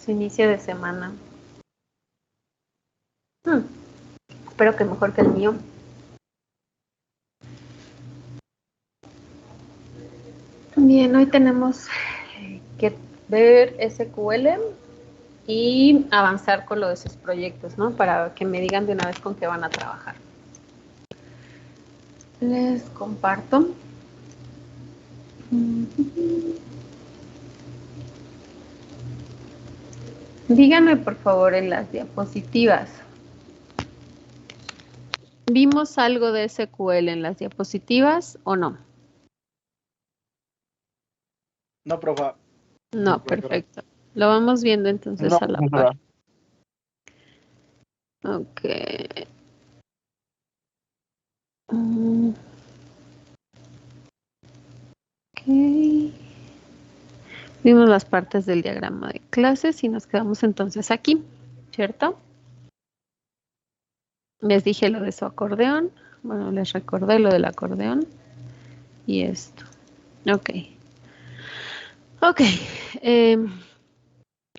su inicio de semana. Espero que mejor que el mío. Bien, hoy tenemos que ver SQL y avanzar con lo de sus proyectos, ¿no? Para que me digan de una vez con qué van a trabajar. Les comparto. Díganme, por favor, en las diapositivas. ¿Vimos algo de SQL en las diapositivas o no? No, profa. No, perfecto. Lo vamos viendo entonces No, a la profesora. par. Ok. Ok. Vimos las partes del diagrama de clases y nos quedamos entonces aquí, ¿cierto? Les dije lo de su acordeón. Bueno, les recordé lo del acordeón. Y esto. Ok. Ok.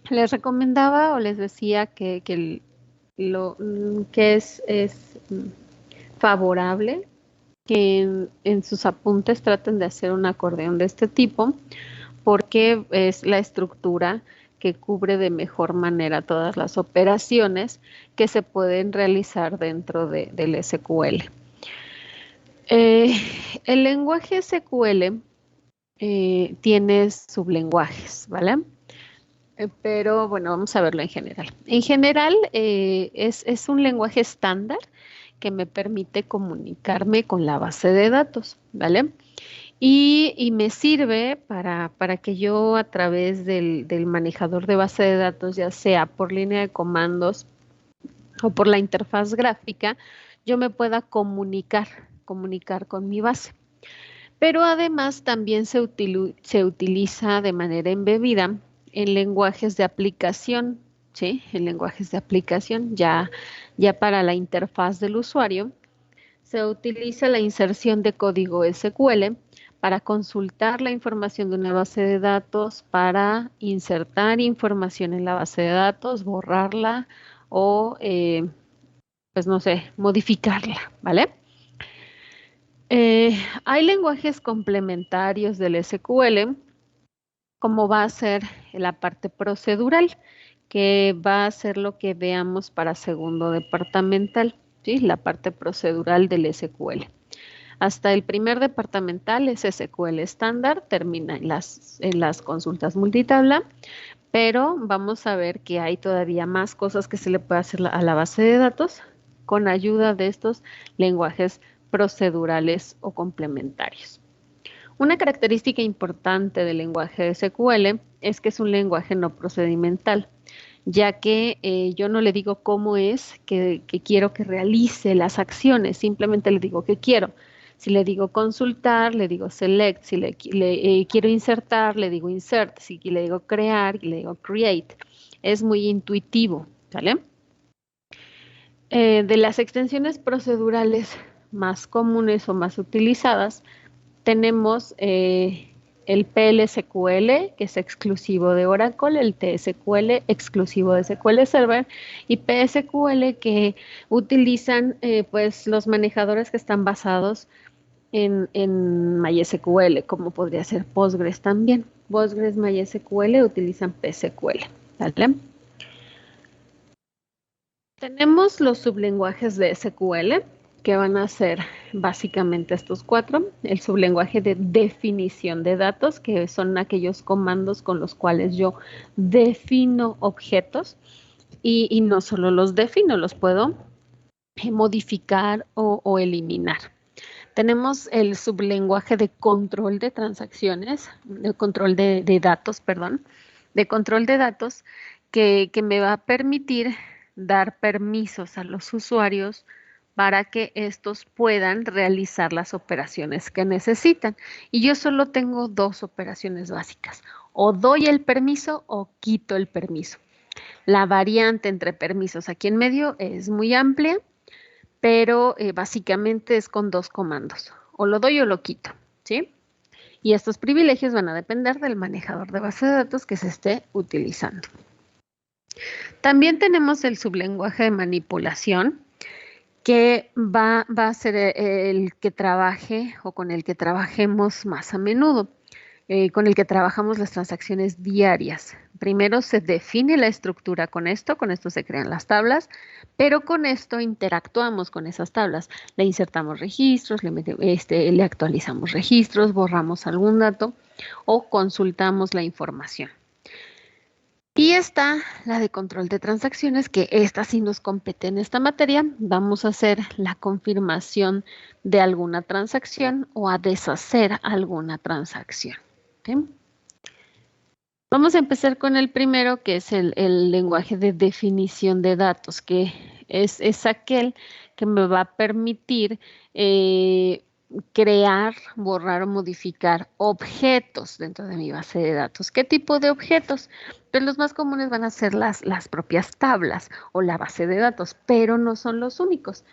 Les recomendaba o les decía que lo que es favorable que en sus apuntes traten de hacer un acordeón de este tipo porque es la estructura que cubre de mejor manera todas las operaciones que se pueden realizar dentro del SQL. El lenguaje SQL tiene sublenguajes, ¿vale? Pero bueno, vamos a verlo en general. En general, es un lenguaje estándar que me permite comunicarme con la base de datos, ¿vale? Y me sirve para que yo a través del manejador de base de datos, ya sea por línea de comandos o por la interfaz gráfica, yo me pueda comunicar con mi base. Pero además también se utiliza de manera embebida en lenguajes de aplicación, ¿sí? En lenguajes de aplicación, ya para la interfaz del usuario, se utiliza la inserción de código SQL para consultar la información de una base de datos, para insertar información en la base de datos, borrarla o, pues no sé, modificarla, ¿vale? Hay lenguajes complementarios del SQL, como va a ser la parte procedural, que va a ser lo que veamos para segundo departamental, ¿sí? La parte procedural del SQL. Hasta el primer departamental es SQL estándar, termina en las consultas multitabla, pero vamos a ver que hay todavía más cosas que se le puede hacer a la base de datos con ayuda de estos lenguajes procedurales o complementarios. Una característica importante del lenguaje SQL es que es un lenguaje no procedimental, ya que yo no le digo cómo es que quiero que realice las acciones, simplemente le digo que quiero. Si le digo consultar, le digo select. Si quiero insertar, le digo insert. Si le digo crear, le digo create. Es muy intuitivo, ¿vale? De las extensiones procedurales más comunes o más utilizadas, tenemos el PLSQL, que es exclusivo de Oracle, el TSQL, exclusivo de SQL Server, y PSQL, que utilizan pues los manejadores que están basados en MySQL, como podría ser Postgres también. Postgres, MySQL utilizan PSQL, ¿vale? Tenemos los sublenguajes de SQL, que van a ser básicamente estos cuatro. El sublenguaje de definición de datos, que son aquellos comandos con los cuales yo defino objetos y no solo los defino, los puedo modificar o eliminar. Tenemos el sublenguaje de control de transacciones, de control de datos, perdón, de control de datos que me va a permitir dar permisos a los usuarios para que estos puedan realizar las operaciones que necesitan. Y yo solo tengo dos operaciones básicas. O doy el permiso o quito el permiso. La variante entre permisos aquí en medio es muy amplia, pero básicamente es con dos comandos. O lo doy o lo quito, ¿sí? Y estos privilegios van a depender del manejador de base de datos que se esté utilizando. También tenemos el sublenguaje de manipulación, que va a ser el que trabaje o con el que trabajemos más a menudo, con el que trabajamos las transacciones diarias. Primero se define la estructura con esto se crean las tablas, pero con esto interactuamos con esas tablas. Le insertamos registros, le actualizamos registros, borramos algún dato o consultamos la información. Y está la de control de transacciones, que esta sí nos compete en esta materia. Vamos a hacer la confirmación de alguna transacción o a deshacer alguna transacción. ¿Okay? Vamos a empezar con el primero, que es el lenguaje de definición de datos, que es aquel que me va a permitir crear, borrar o modificar objetos dentro de mi base de datos. ¿Qué tipo de objetos? Pues los más comunes van a ser las propias tablas o la base de datos, pero no son los únicos.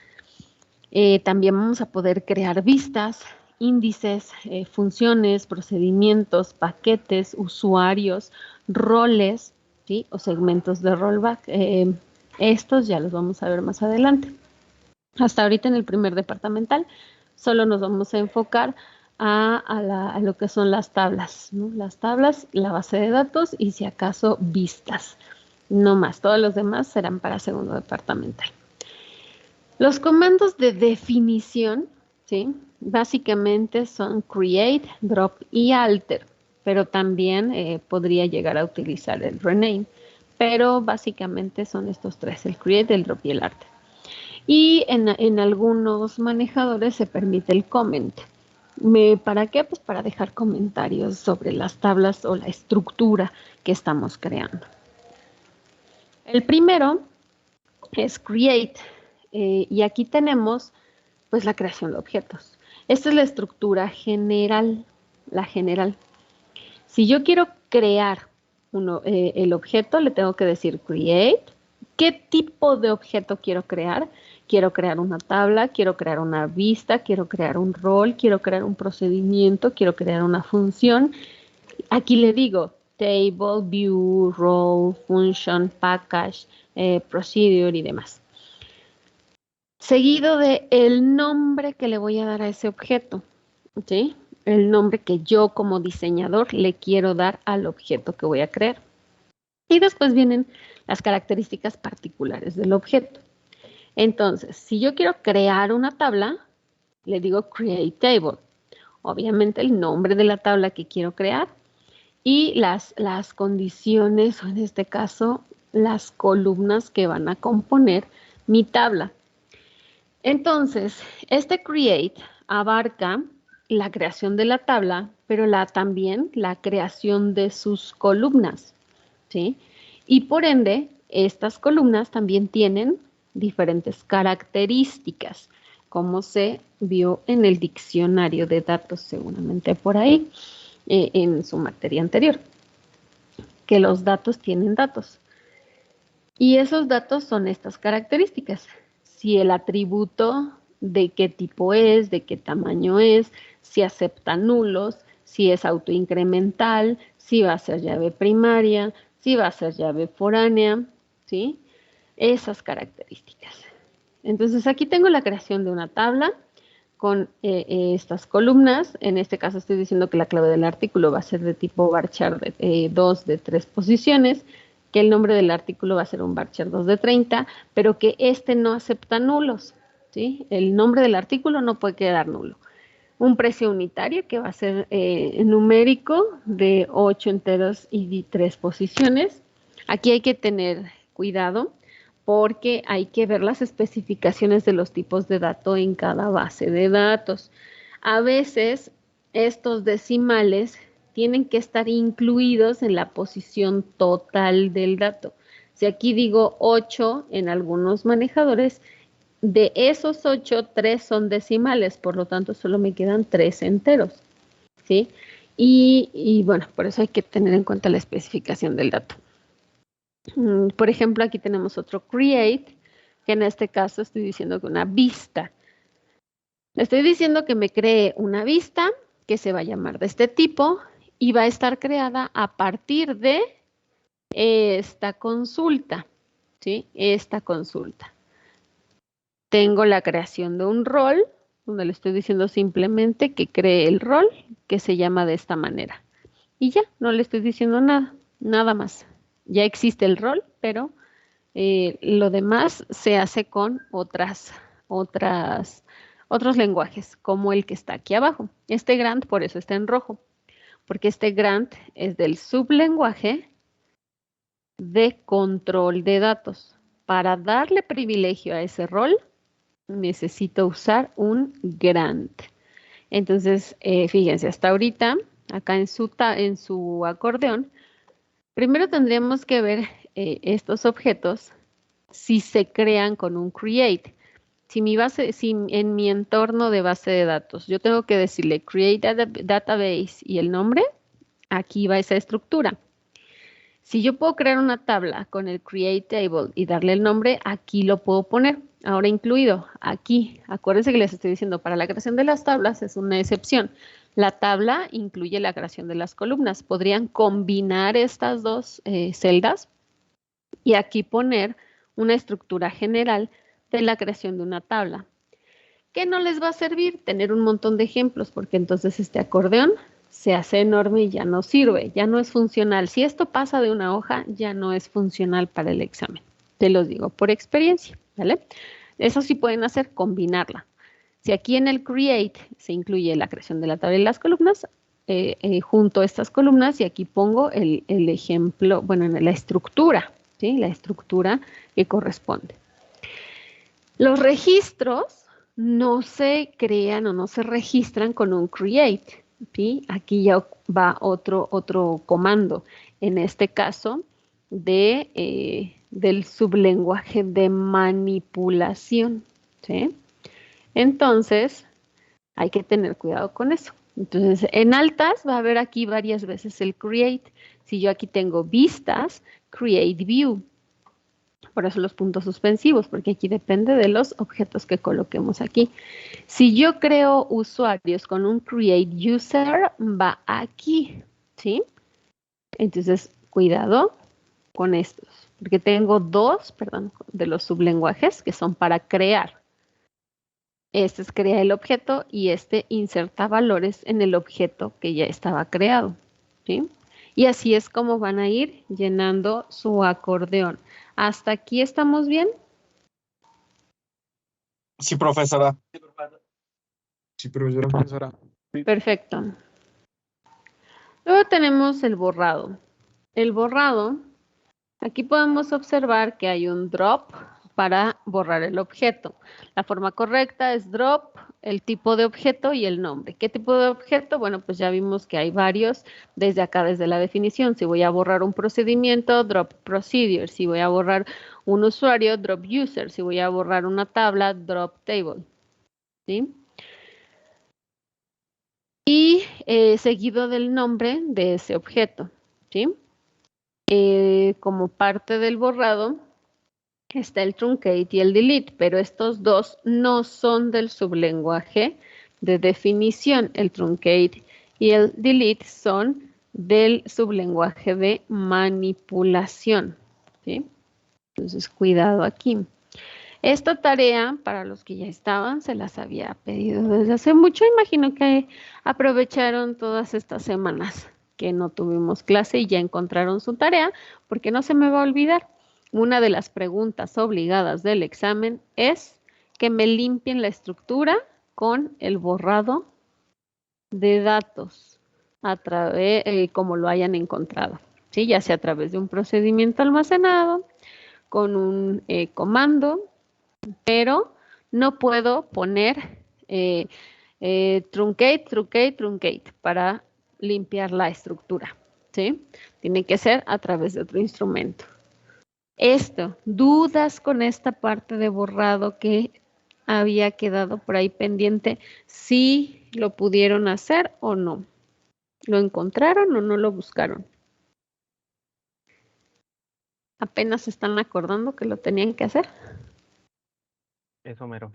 También vamos a poder crear vistas, índices, funciones, procedimientos, paquetes, usuarios, roles, ¿sí? O segmentos de rollback. Estos ya los vamos a ver más adelante. Hasta ahorita en el primer departamental solo nos vamos a enfocar a lo que son las tablas, ¿no? Las tablas, la base de datos y si acaso vistas. No más, todos los demás serán para segundo departamental. Los comandos de definición, ¿sí? Básicamente son create, drop y alter, pero también podría llegar a utilizar el rename, pero básicamente son estos tres, el create, el drop y el alter. Y en algunos manejadores se permite el comment. ¿Para qué? Pues para dejar comentarios sobre las tablas o la estructura que estamos creando. El primero es create. Y aquí tenemos pues la creación de objetos. Esta es la estructura general, la general. Si yo quiero crear el objeto, le tengo que decir create. ¿Qué tipo de objeto quiero crear? Quiero crear una tabla, quiero crear una vista, quiero crear un rol, quiero crear un procedimiento, quiero crear una función. Aquí le digo table, view, role, function, package, procedure y demás. Seguido de el nombre que le voy a dar a ese objeto, ¿sí? El nombre que yo como diseñador le quiero dar al objeto que voy a crear. Y después vienen las características particulares del objeto. Entonces, si yo quiero crear una tabla, le digo create table. Obviamente el nombre de la tabla que quiero crear y las condiciones, o en este caso, las columnas que van a componer mi tabla. Entonces, este create abarca la creación de la tabla, pero también la creación de sus columnas, ¿sí? Y por ende, estas columnas también tienen diferentes características, como se vio en el diccionario de datos, seguramente por ahí, en su materia anterior, que los datos tienen datos. Y esos datos son estas características. Si el atributo de qué tipo es, de qué tamaño es, si acepta nulos, si es autoincremental, si va a ser llave primaria, si va a ser llave foránea, ¿sí? Esas características. Entonces aquí tengo la creación de una tabla con estas columnas. En este caso estoy diciendo que la clave del artículo va a ser de tipo varchar 2 de 3 posiciones, que el nombre del artículo va a ser un varchar 2 de 30, pero que este no acepta nulos, ¿sí? El nombre del artículo no puede quedar nulo. Un precio unitario que va a ser numérico de 8 enteros y 3 posiciones. Aquí hay que tener cuidado porque hay que ver las especificaciones de los tipos de datos en cada base de datos. A veces estos decimales tienen que estar incluidos en la posición total del dato. Si aquí digo 8 en algunos manejadores, de esos 8, 3 son decimales, por lo tanto solo me quedan 3 enteros, ¿sí? Y bueno, por eso hay que tener en cuenta la especificación del dato. Por ejemplo, aquí tenemos otro create, que en este caso estoy diciendo que una vista. Estoy diciendo que me cree una vista que se va a llamar de este tipo y va a estar creada a partir de esta consulta. ¿sí? Esta consulta. Tengo la creación de un rol, donde le estoy diciendo simplemente que cree el rol que se llama de esta manera. Y ya, no le estoy diciendo nada, nada más. Ya existe el rol, pero lo demás se hace con otros lenguajes, como el que está aquí abajo. Este grant, por eso está en rojo, porque este grant es del sublenguaje de control de datos. Para darle privilegio a ese rol, necesito usar un grant. Entonces, fíjense, hasta ahorita, acá en su acordeón, primero tendríamos que ver estos objetos si se crean con un create. Si en mi entorno de base de datos yo tengo que decirle create database y el nombre, aquí va esa estructura. Si yo puedo crear una tabla con el create table y darle el nombre, aquí lo puedo poner. Ahora incluido aquí, acuérdense que les estoy diciendo, para la creación de las tablas es una excepción. La tabla incluye la creación de las columnas. Podrían combinar estas dos celdas y aquí poner una estructura general de la creación de una tabla. ¿Qué no les va a servir? Tener un montón de ejemplos, porque entonces este acordeón se hace enorme y ya no sirve, ya no es funcional. Si esto pasa de una hoja, ya no es funcional para el examen. Te los digo por experiencia, ¿vale? Eso sí pueden hacer, combinarla. Si aquí en el create se incluye la creación de la tabla y las columnas, junto a estas columnas y aquí pongo el ejemplo, bueno, en la estructura, ¿sí? La estructura que corresponde. Los registros no se crean o no se registran con un create, ¿sí? Aquí ya va otro comando, en este caso del sublenguaje de manipulación, ¿sí? Entonces, hay que tener cuidado con eso. Entonces, en altas va a haber aquí varias veces el create. Si yo aquí tengo vistas, create view. Por eso los puntos suspensivos, porque aquí depende de los objetos que coloquemos aquí. Si yo creo usuarios con un create user, va aquí, ¿sí? Entonces, cuidado con estos, porque tengo dos, perdón, de los sublenguajes que son para crear. Este es crea el objeto y este inserta valores en el objeto que ya estaba creado, ¿sí? Y así es como van a ir llenando su acordeón. ¿Hasta aquí estamos bien? Sí, profesora. Sí, profesora. Perfecto. Luego tenemos el borrado. El borrado, aquí podemos observar que hay un drop para borrar el objeto. La forma correcta es drop, el tipo de objeto y el nombre. ¿Qué tipo de objeto? Bueno, pues ya vimos que hay varios desde acá, desde la definición. Si voy a borrar un procedimiento, drop procedure. Si voy a borrar un usuario, drop user. Si voy a borrar una tabla, drop table. ¿Sí? Y seguido del nombre de ese objeto, ¿sí? Como parte del borrado está el truncate y el delete, pero estos dos no son del sublenguaje de definición. El truncate y el delete son del sublenguaje de manipulación, ¿sí? Entonces, cuidado aquí. Esta tarea, para los que ya estaban, se las había pedido desde hace mucho. Imagino que aprovecharon todas estas semanas que no tuvimos clase y ya encontraron su tarea, porque no se me va a olvidar. Una de las preguntas obligadas del examen es que me limpien la estructura con el borrado de datos a través, como lo hayan encontrado, ¿sí? Ya sea a través de un procedimiento almacenado, con un comando, pero no puedo poner truncate para limpiar la estructura, ¿sí? Tiene que ser a través de otro instrumento. Dudas con esta parte de borrado que había quedado por ahí pendiente, si lo pudieron hacer o no. ¿Lo encontraron o no lo buscaron? ¿Apenas se están acordando que lo tenían que hacer? Eso mero.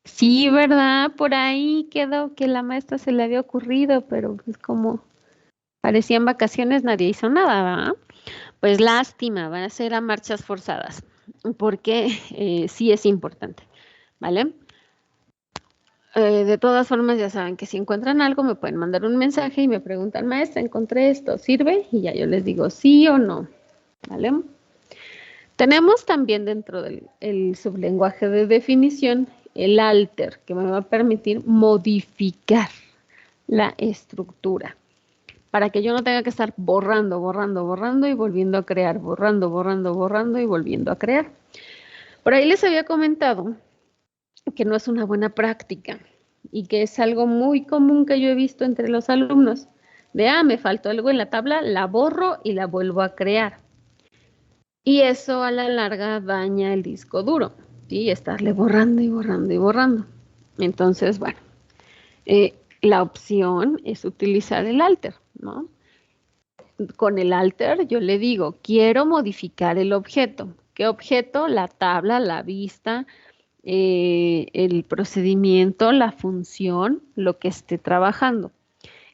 Sí, ¿verdad? Por ahí quedó que la maestra se le había ocurrido, pero pues como parecían vacaciones, nadie hizo nada, ¿verdad? Pues lástima, van a ser a marchas forzadas. porque sí es importante, ¿vale? De todas formas, ya saben que si encuentran algo, me pueden mandar un mensaje y me preguntan, maestra, encontré esto, ¿sirve? Y ya yo les digo sí o no, ¿vale? Tenemos también dentro del el sublenguaje de definición el alter, que me va a permitir modificar la estructura, para que yo no tenga que estar borrando, borrando, borrando y volviendo a crear, borrando, borrando, borrando y volviendo a crear. Por ahí les había comentado que no es una buena práctica y que es algo muy común que yo he visto entre los alumnos. De, me faltó algo en la tabla, la borro y la vuelvo a crear. Y eso a la larga daña el disco duro, ¿sí? Estarle borrando y borrando y borrando. Entonces, bueno, la opción es utilizar el alter, ¿no? Con el alter yo le digo, quiero modificar el objeto. ¿Qué objeto? La tabla, la vista, el procedimiento, la función, lo que esté trabajando,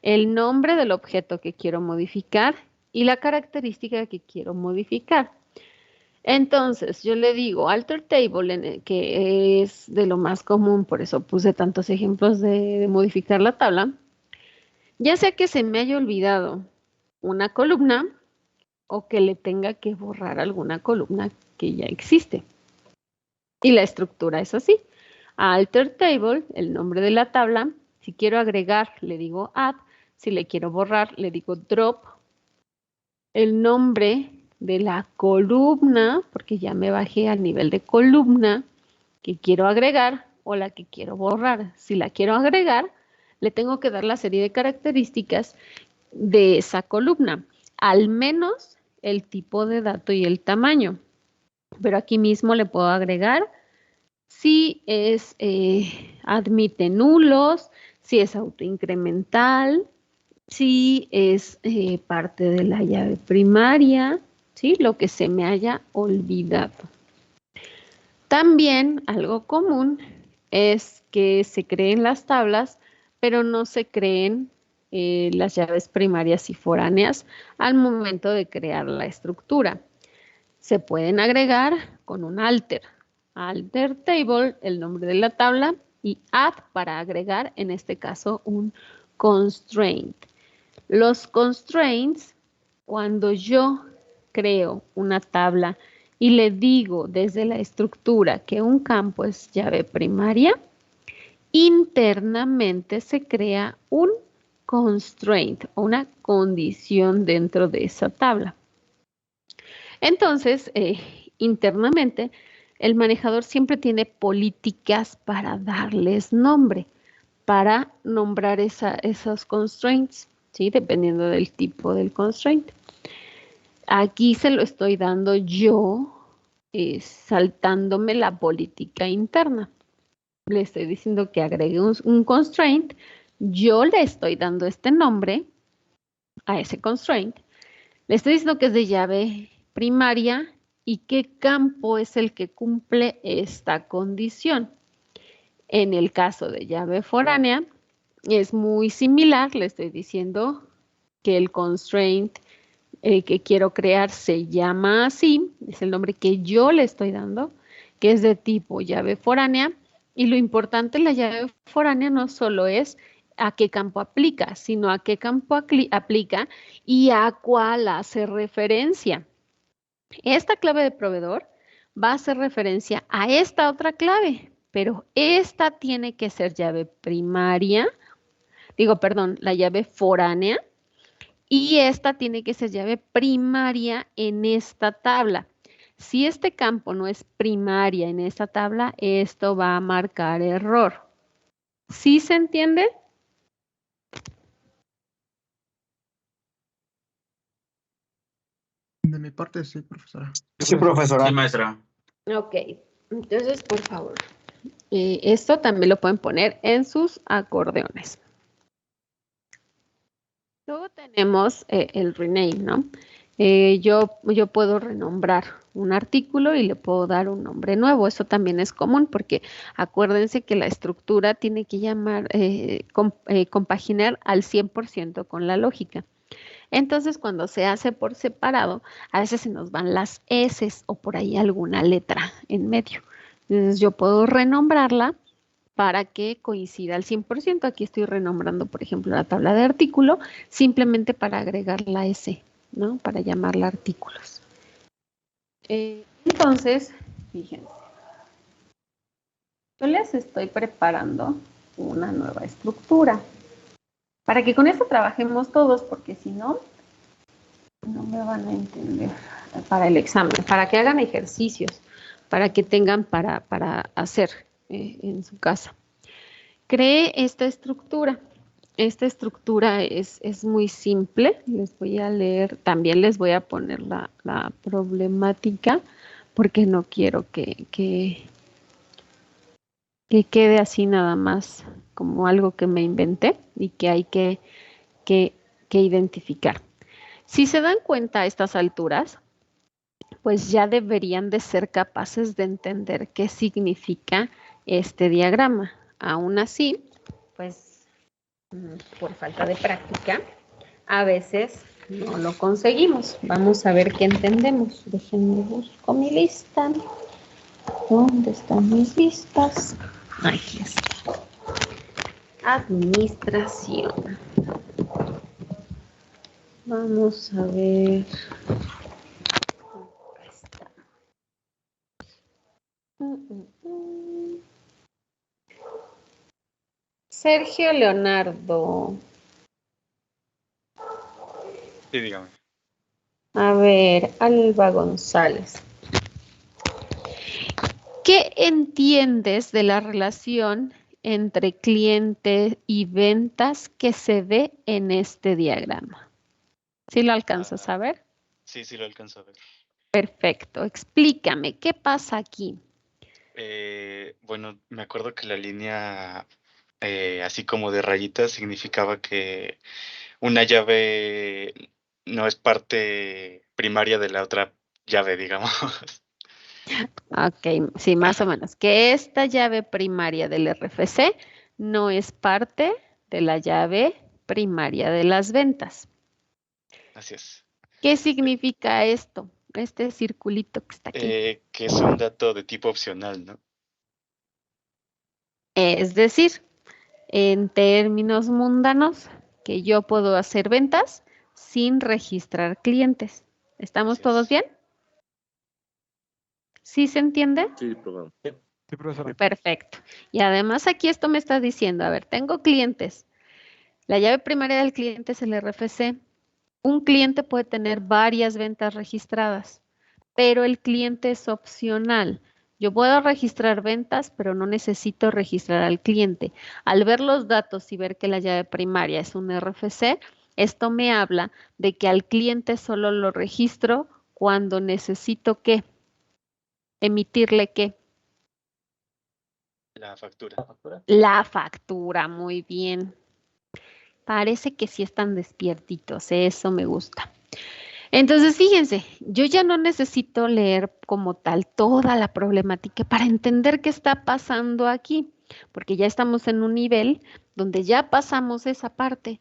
el nombre del objeto que quiero modificar y la característica que quiero modificar. Entonces, yo le digo alter table, que es de lo más común, por eso puse tantos ejemplos de modificar la tabla, ya sea que se me haya olvidado una columna o que le tenga que borrar alguna columna que ya existe. Y la estructura es así. Alter table, el nombre de la tabla. Si quiero agregar, le digo add. Si le quiero borrar, le digo drop. El nombre de la columna, porque ya me bajé al nivel de columna que quiero agregar o la que quiero borrar. Si la quiero agregar, le tengo que dar la serie de características de esa columna, al menos el tipo de dato y el tamaño. Pero aquí mismo le puedo agregar si es admite nulos, si es autoincremental, si es parte de la llave primaria, ¿sí? Lo que se me haya olvidado. También algo común es que se creen las tablas, pero no se creen las llaves primarias y foráneas al momento de crear la estructura. Se pueden agregar con un alter. Alter table, el nombre de la tabla, y add para agregar, en este caso, un constraint. Los constraints, cuando yo creo una tabla y le digo desde la estructura que un campo es llave primaria, internamente se crea un constraint o una condición dentro de esa tabla. Entonces, internamente, el manejador siempre tiene políticas para darles nombre, para nombrar esos constraints, ¿sí? Dependiendo del tipo del constraint. Aquí se lo estoy dando yo, saltándome la política interna. Le estoy diciendo que agregue un constraint, yo le estoy dando este nombre a ese constraint, le estoy diciendo que es de llave primaria y qué campo es el que cumple esta condición. En el caso de llave foránea, es muy similar, le estoy diciendo que el constraint que quiero crear se llama así, es el nombre que yo le estoy dando, que es de tipo llave foránea, y lo importante en la llave foránea no solo es a qué campo aplica, sino a qué campo aplica y a cuál hace referencia. Esta clave de proveedor va a hacer referencia a esta otra clave, pero esta tiene que ser llave primaria, la llave foránea, y esta tiene que ser llave primaria en esta tabla. Si este campo no es primaria en esta tabla, esto va a marcar error. ¿Sí se entiende? De mi parte, sí, profesora. Sí, profesora. Sí, maestra. Ok, entonces, por favor, esto también lo pueden poner en sus acordeones. Luego tenemos el rename, ¿no? Yo puedo renombrar un artículo y le puedo dar un nombre nuevo. Eso también es común porque acuérdense que la estructura tiene que compaginar al 100% con la lógica. Entonces, cuando se hace por separado, a veces se nos van las S o por ahí alguna letra en medio. Entonces, yo puedo renombrarla para que coincida al 100%. Aquí estoy renombrando, por ejemplo, la tabla de artículo, simplemente para agregar la S, ¿no? Para llamarla artículos. Entonces, fíjense, yo les estoy preparando una nueva estructura para que con esto trabajemos todos, porque si no, no me van a entender para el examen, para que hagan ejercicios, para que tengan para hacer en su casa. Cree esta estructura. Esta estructura es muy simple. Les voy a leer, también les voy a poner la problemática, porque no quiero que quede así nada más como algo que me inventé y que hay que identificar. Si se dan cuenta a estas alturas, pues ya deberían de ser capaces de entender qué significa este diagrama. Aún así, pues por falta de práctica, a veces no lo conseguimos. Vamos a ver qué entendemos. Déjenme busco mi lista. ¿Dónde están mis listas? Aquí está. Administración. Vamos a ver. Acá está. Sergio Leonardo. Sí, dígame. A ver, Alba González. ¿Qué entiendes de la relación entre cliente y ventas que se ve en este diagrama? ¿Sí lo alcanzas a ver? Sí, sí lo alcanzo a ver. Perfecto. Explícame, ¿qué pasa aquí? Bueno, me acuerdo que la línea así como de rayitas significaba que una llave no es parte primaria de la otra llave, digamos. Ok, sí, más o menos. Que esta llave primaria del RFC no es parte de la llave primaria de las ventas. Así es. ¿Qué significa esto? Este circulito que está aquí. Que es un dato de tipo opcional, ¿no? Es decir, en términos mundanos, que yo puedo hacer ventas sin registrar clientes. ¿Estamos Así todos es. bien? ¿Sí se entiende? Sí, perdón. Sí, profesora. Perfecto. Y además aquí esto me está diciendo, a ver, tengo clientes. La llave primaria del cliente es el RFC. Un cliente puede tener varias ventas registradas, pero el cliente es opcional. Yo puedo registrar ventas, pero no necesito registrar al cliente. Al ver los datos y ver que la llave primaria es un RFC, esto me habla de que al cliente solo lo registro cuando necesito ¿qué? Emitirle ¿qué? La factura. La factura, muy bien. Parece que sí están despiertitos, eso me gusta. Entonces, fíjense, yo ya no necesito leer como tal toda la problemática para entender qué está pasando aquí, porque ya estamos en un nivel donde ya pasamos esa parte.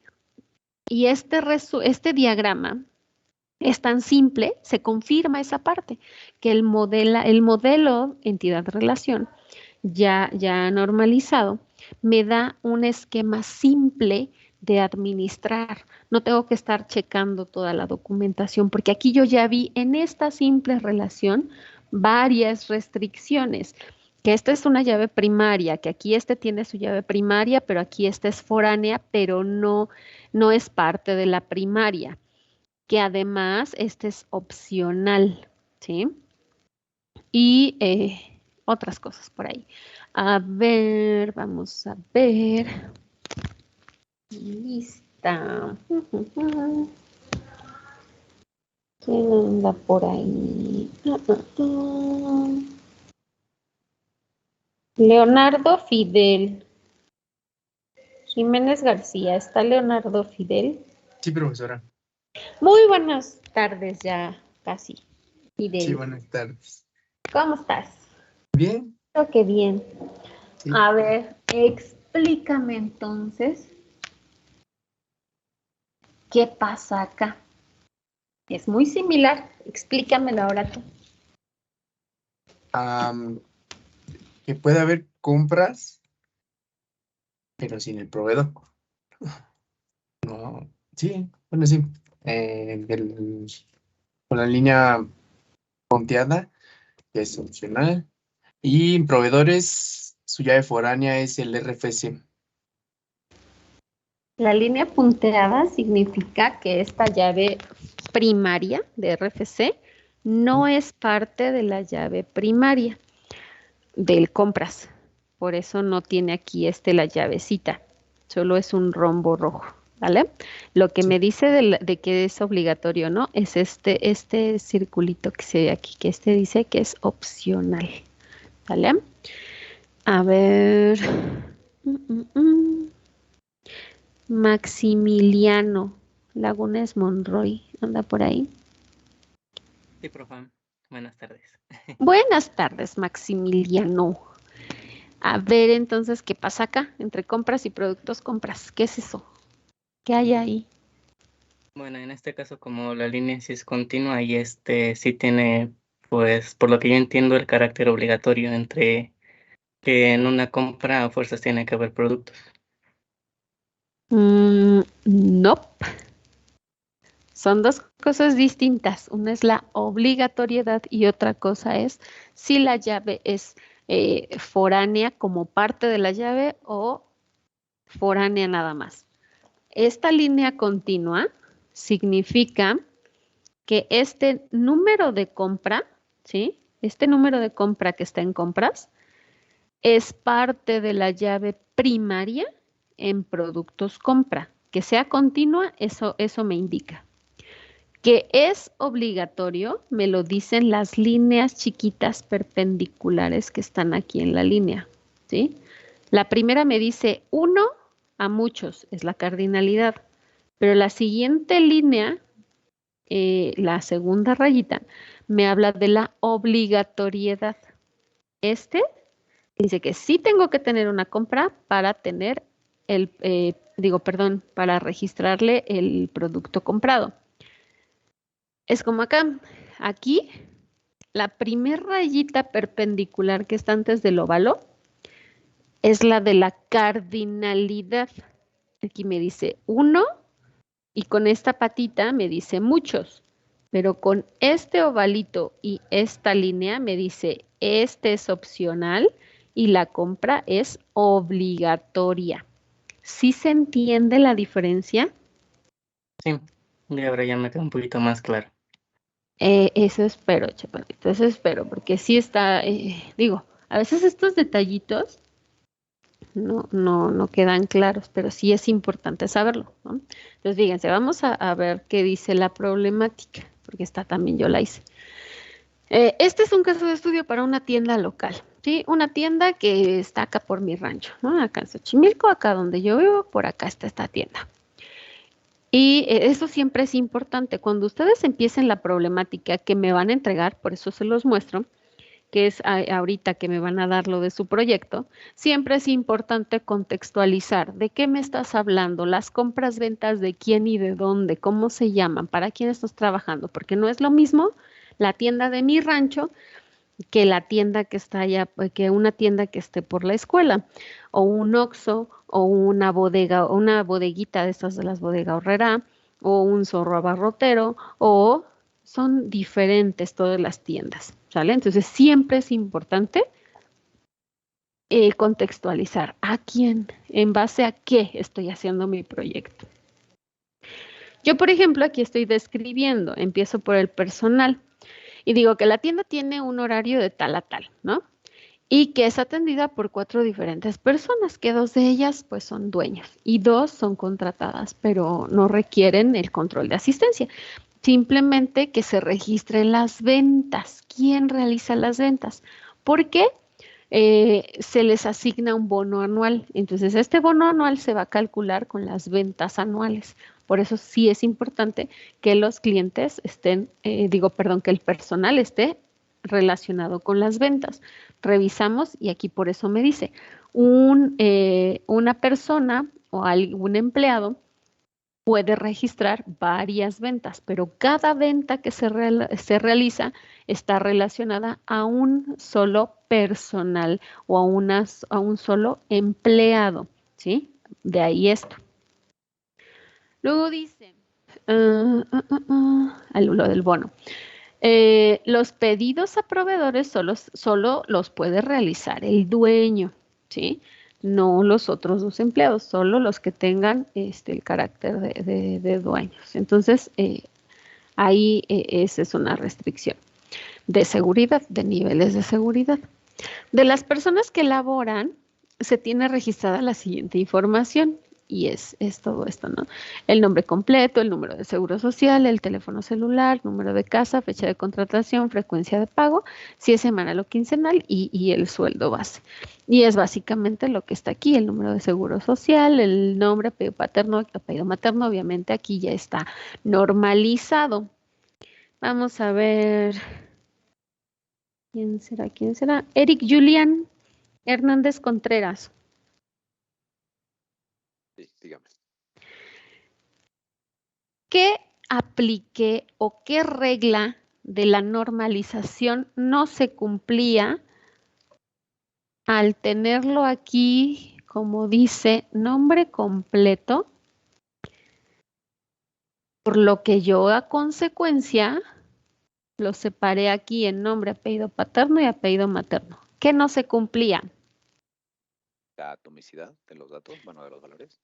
Y este diagrama es tan simple, se confirma esa parte, que el modelo entidad-relación ya normalizado me da un esquema simple de administrar. No tengo que estar checando toda la documentación, porque aquí yo ya vi en esta simple relación varias restricciones, que esta es una llave primaria, que aquí este tiene su llave primaria, pero aquí esta es foránea, pero no es parte de la primaria, que además este es opcional, ¿sí? Y otras cosas por ahí. A ver, vamos a ver. Lista. ¿Quién anda por ahí? Leonardo Fidel. Jiménez García. ¿Está Leonardo Fidel? Sí, profesora. Muy buenas tardes ya, casi. Fidel. Sí, buenas tardes. ¿Cómo estás? Bien. Creo que bien. Sí. A ver, explícame entonces ¿qué pasa acá? Es muy similar. Explícamelo ahora tú. Que puede haber compras, pero sin el proveedor. No, sí, bueno, sí. Con la línea punteada, que es opcional. Y en proveedores, su llave foránea es el RFC. La línea punteada significa que esta llave primaria de RFC no es parte de la llave primaria del compras. Por eso no tiene aquí la llavecita. Solo es un rombo rojo, ¿vale? Lo que Sí. me dice de que es obligatorio, ¿no? Es este circulito que se ve aquí, que dice que es opcional, ¿vale? A ver. Maximiliano Lagunes Monroy, anda por ahí. Sí, profe. Buenas tardes. Buenas tardes, Maximiliano. A ver, entonces, ¿qué pasa acá? Entre compras y productos compras. ¿Qué es eso? ¿Qué hay ahí? Bueno, en este caso, como la línea sí es continua y sí tiene, pues, por lo que yo entiendo, el carácter obligatorio entre que en una compra a fuerzas tiene que haber productos. Nope. Son dos cosas distintas. Una es la obligatoriedad y otra cosa es si la llave es foránea como parte de la llave o foránea nada más. Esta línea continua significa que este número de compra, ¿sí? Este número de compra que está en compras es parte de la llave primaria en productos compra. Que sea continua, eso me indica. Que es obligatorio, me lo dicen las líneas chiquitas perpendiculares que están aquí en la línea, ¿sí? La primera me dice 1 a muchos, es la cardinalidad, pero la siguiente línea, la segunda rayita, me habla de la obligatoriedad. Dice que sí tengo que tener una compra para tener para registrarle el producto comprado. Es como acá, aquí, la primer rayita perpendicular que está antes del óvalo es la de la cardinalidad. Aquí me dice 1 y con esta patita me dice muchos, pero con este ovalito y esta línea me dice este es opcional y la compra es obligatoria. ¿Sí se entiende la diferencia? Sí, y ahora ya me queda un poquito más claro. Eso espero, chaparrito, eso espero, porque sí está, a veces estos detallitos no quedan claros, pero sí es importante saberlo, ¿no? Entonces, fíjense, vamos a ver qué dice la problemática, porque esta también yo la hice. Este es un caso de estudio para una tienda local, ¿sí? Una tienda que está acá por mi rancho, ¿no? Acá en Xochimilco, acá donde yo vivo, por acá está esta tienda. Y eso siempre es importante. Cuando ustedes empiecen la problemática que me van a entregar, por eso se los muestro, que es ahorita que me van a dar lo de su proyecto, siempre es importante contextualizar de qué me estás hablando, las compras, ventas, de quién y de dónde, cómo se llaman, para quién estás trabajando, porque no es lo mismo la tienda de mi rancho que la tienda que está allá, que una tienda que esté por la escuela, o un Oxxo, o una bodega, o una bodeguita de estas de las bodegas Horrera, o un zorro abarrotero, o son diferentes todas las tiendas, ¿sale? Entonces siempre es importante contextualizar a quién, en base a qué estoy haciendo mi proyecto. Yo, por ejemplo, aquí estoy describiendo, empiezo por el personal y digo que la tienda tiene un horario de tal a tal, ¿no? Y que es atendida por 4 diferentes personas, que 2 de ellas pues son dueños y 2 son contratadas, pero no requieren el control de asistencia. Simplemente que se registren las ventas. ¿Quién realiza las ventas? Porque se les asigna un bono anual. Entonces, este bono anual se va a calcular con las ventas anuales. Por eso sí es importante que los clientes estén, que el personal esté relacionado con las ventas. Revisamos y aquí por eso me dice, una persona o algún empleado puede registrar varias ventas, pero cada venta que se realiza está relacionada a un solo personal o a un solo empleado, ¿sí? De ahí esto. Luego dice, lo del bono. Los pedidos a proveedores solo los puede realizar el dueño, ¿sí? No los otros dos empleados, solo los que tengan el carácter de dueños. Entonces, ahí esa es una restricción de seguridad, de niveles de seguridad. De las personas que laboran, se tiene registrada la siguiente información. Y es todo esto, ¿no? El nombre completo, el número de seguro social, el teléfono celular, número de casa, fecha de contratación, frecuencia de pago, si es semanal o quincenal y el sueldo base. Y es básicamente lo que está aquí, el número de seguro social, el nombre, apellido paterno, apellido materno, obviamente aquí ya está normalizado. Vamos a ver. ¿Quién será? ¿Quién será? Eric Julián Hernández Contreras. Sí, dígame. ¿Qué apliqué o qué regla de la normalización no se cumplía al tenerlo aquí, como dice, nombre completo? Por lo que yo a consecuencia lo separé aquí en nombre, apellido paterno y apellido materno. ¿Qué no se cumplía? La atomicidad de los datos, bueno, de los valores.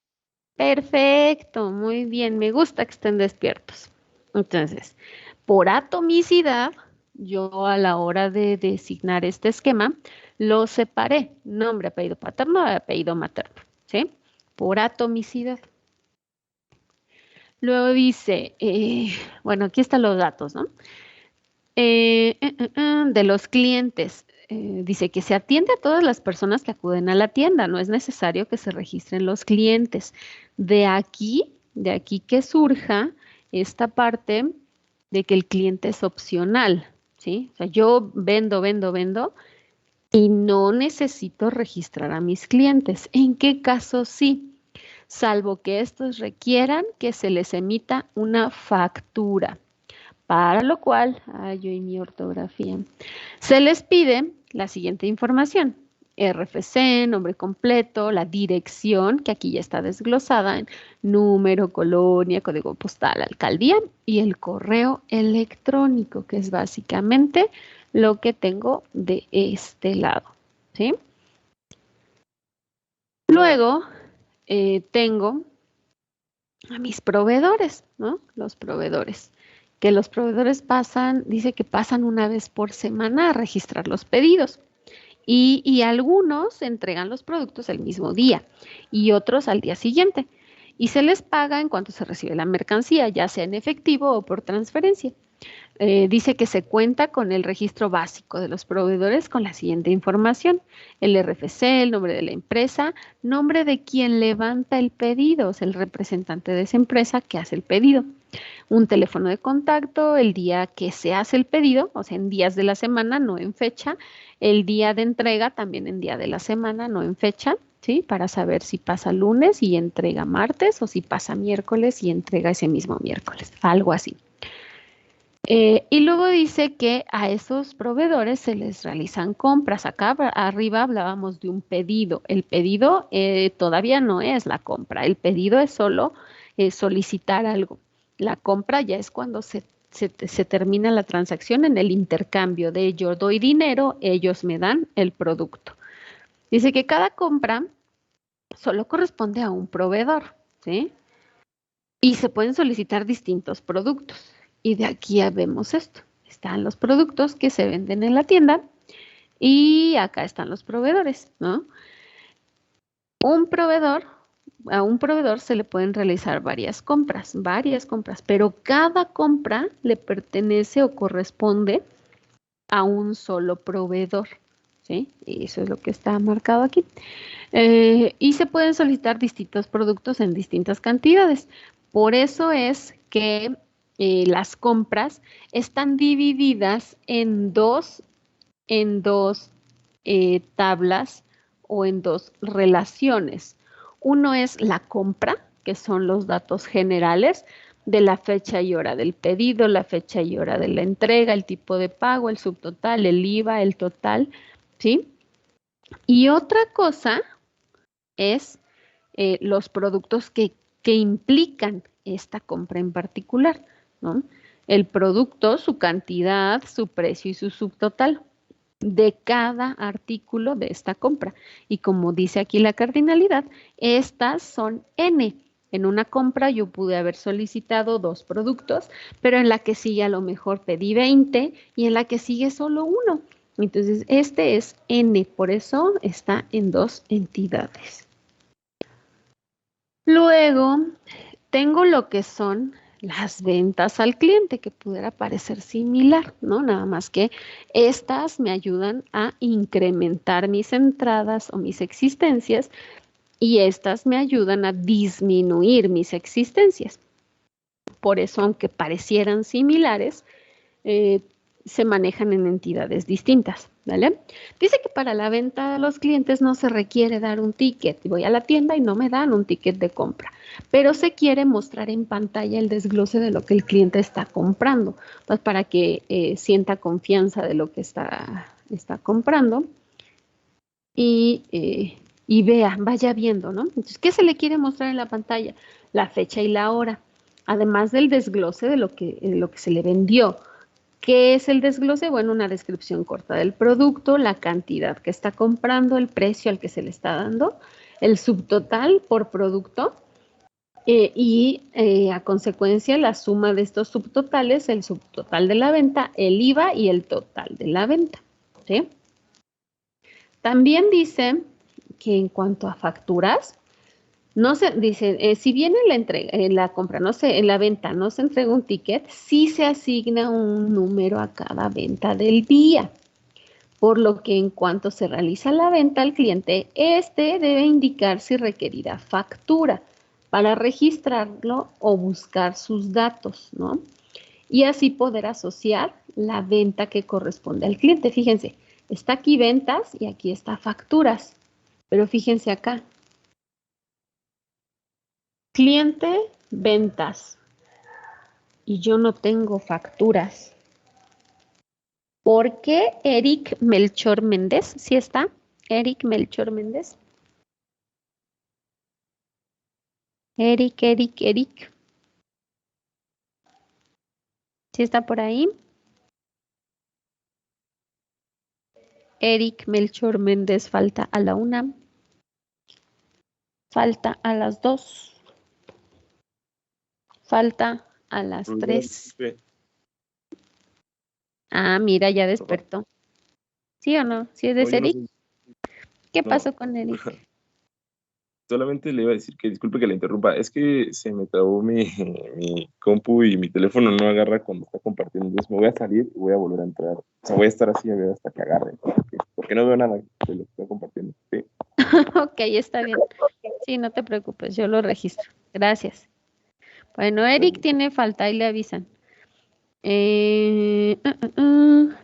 Perfecto, muy bien, me gusta que estén despiertos. Entonces, por atomicidad, yo a la hora de designar este esquema, lo separé, nombre, apellido paterno, apellido materno, ¿sí? Por atomicidad. Luego dice, bueno, aquí están los datos, ¿no? De los clientes. Dice que se atiende a todas las personas que acuden a la tienda, no es necesario que se registren los clientes. De aquí que surja esta parte de que el cliente es opcional, ¿sí? O sea, yo vendo y no necesito registrar a mis clientes. ¿En qué caso sí? Salvo que estos requieran que se les emita una factura. Para lo cual, yo y mi ortografía, se les pide la siguiente información: RFC, nombre completo, la dirección, que aquí ya está desglosada en número, colonia, código postal, alcaldía, y el correo electrónico, que es básicamente lo que tengo de este lado, ¿sí? Luego, tengo a mis proveedores, ¿no? Los proveedores. Que los proveedores dice que pasan una vez por semana a registrar los pedidos. Y algunos entregan los productos el mismo día y otros al día siguiente. Y se les paga en cuanto se recibe la mercancía, ya sea en efectivo o por transferencia. Dice que se cuenta con el registro básico de los proveedores con la siguiente información: el RFC, el nombre de la empresa, nombre de quien levanta el pedido, es el representante de esa empresa que hace el pedido, un teléfono de contacto, el día que se hace el pedido, o sea, en días de la semana, no en fecha, el día de entrega también en día de la semana, no en fecha, ¿sí? Para saber si pasa lunes y entrega martes o si pasa miércoles y entrega ese mismo miércoles, algo así. Y luego dice que a esos proveedores se les realizan compras. Acá arriba hablábamos de un pedido. El pedido todavía no es la compra. El pedido es solo solicitar algo. La compra ya es cuando se termina la transacción en el intercambio de yo doy dinero, ellos me dan el producto. Dice que cada compra solo corresponde a un proveedor, ¿sí? Y se pueden solicitar distintos productos. Y de aquí ya vemos esto. Están los productos que se venden en la tienda y acá están los proveedores, ¿no? A un proveedor se le pueden realizar varias compras, pero cada compra le pertenece o corresponde a un solo proveedor, ¿sí? Y eso es lo que está marcado aquí. Y se pueden solicitar distintos productos en distintas cantidades. Por eso es que las compras están divididas en dos tablas o en dos relaciones. Uno es la compra, que son los datos generales de la fecha y hora del pedido, la fecha y hora de la entrega, el tipo de pago, el subtotal, el IVA, el total, ¿sí? Y otra cosa es los productos que implican esta compra en particular, ¿no? El producto, su cantidad, su precio y su subtotal de cada artículo de esta compra. Y como dice aquí la cardinalidad, estas son N. En una compra yo pude haber solicitado 2 productos, pero en la que sigue a lo mejor pedí 20 y en la que sigue solo uno. Entonces, este es N, por eso está en 2 entidades. Luego, tengo lo que son las ventas al cliente, que pudiera parecer similar, ¿no? Nada más que estas me ayudan a incrementar mis entradas o mis existencias y estas me ayudan a disminuir mis existencias. Por eso, aunque parecieran similares, se manejan en entidades distintas, ¿vale? Dice que para la venta a los clientes no se requiere dar un ticket. Voy a la tienda y no me dan un ticket de compra, pero se quiere mostrar en pantalla el desglose de lo que el cliente está comprando, pues para que sienta confianza de lo que está comprando y vea, vaya viendo, ¿no? Entonces, ¿qué se le quiere mostrar en la pantalla? La fecha y la hora, además del desglose de lo que se le vendió. ¿Qué es el desglose? Bueno, una descripción corta del producto, la cantidad que está comprando, el precio al que se le está dando, el subtotal por producto y a consecuencia la suma de estos subtotales, el subtotal de la venta, el IVA y el total de la venta, ¿sí? También dice que en cuanto a facturas, no se dice, si bien en la entrega, en la compra, no sé, en la venta no se entrega un ticket, sí se asigna un número a cada venta del día. Por lo que en cuanto se realiza la venta al cliente, este debe indicar si requerirá factura para registrarlo o buscar sus datos, ¿no? Y así poder asociar la venta que corresponde al cliente. Fíjense, está aquí ventas y aquí está facturas, pero fíjense acá. Cliente, ventas. Y yo no tengo facturas. ¿Por qué Eric Melchor Méndez? ¿Sí está? Eric Melchor Méndez. Eric. ¿Sí está por ahí? Eric Melchor Méndez falta a la 1. Falta a las 2. Falta a las 3. Ah, mira, ya despertó. ¿Sí o no? ¿Sí es de Eric? ¿Qué pasó con Eric? Solamente le iba a decir que disculpe que la interrumpa, es que se me trabó mi compu y mi teléfono no agarra cuando está compartiendo, entonces me voy a salir y voy a volver a entrar. O sea, voy a estar así a ver hasta que agarre, porque no veo nada de lo que está compartiendo. ¿Sí? Ok, está bien. Sí, no te preocupes, yo lo registro. Gracias. Bueno, Eric tiene falta y le avisan.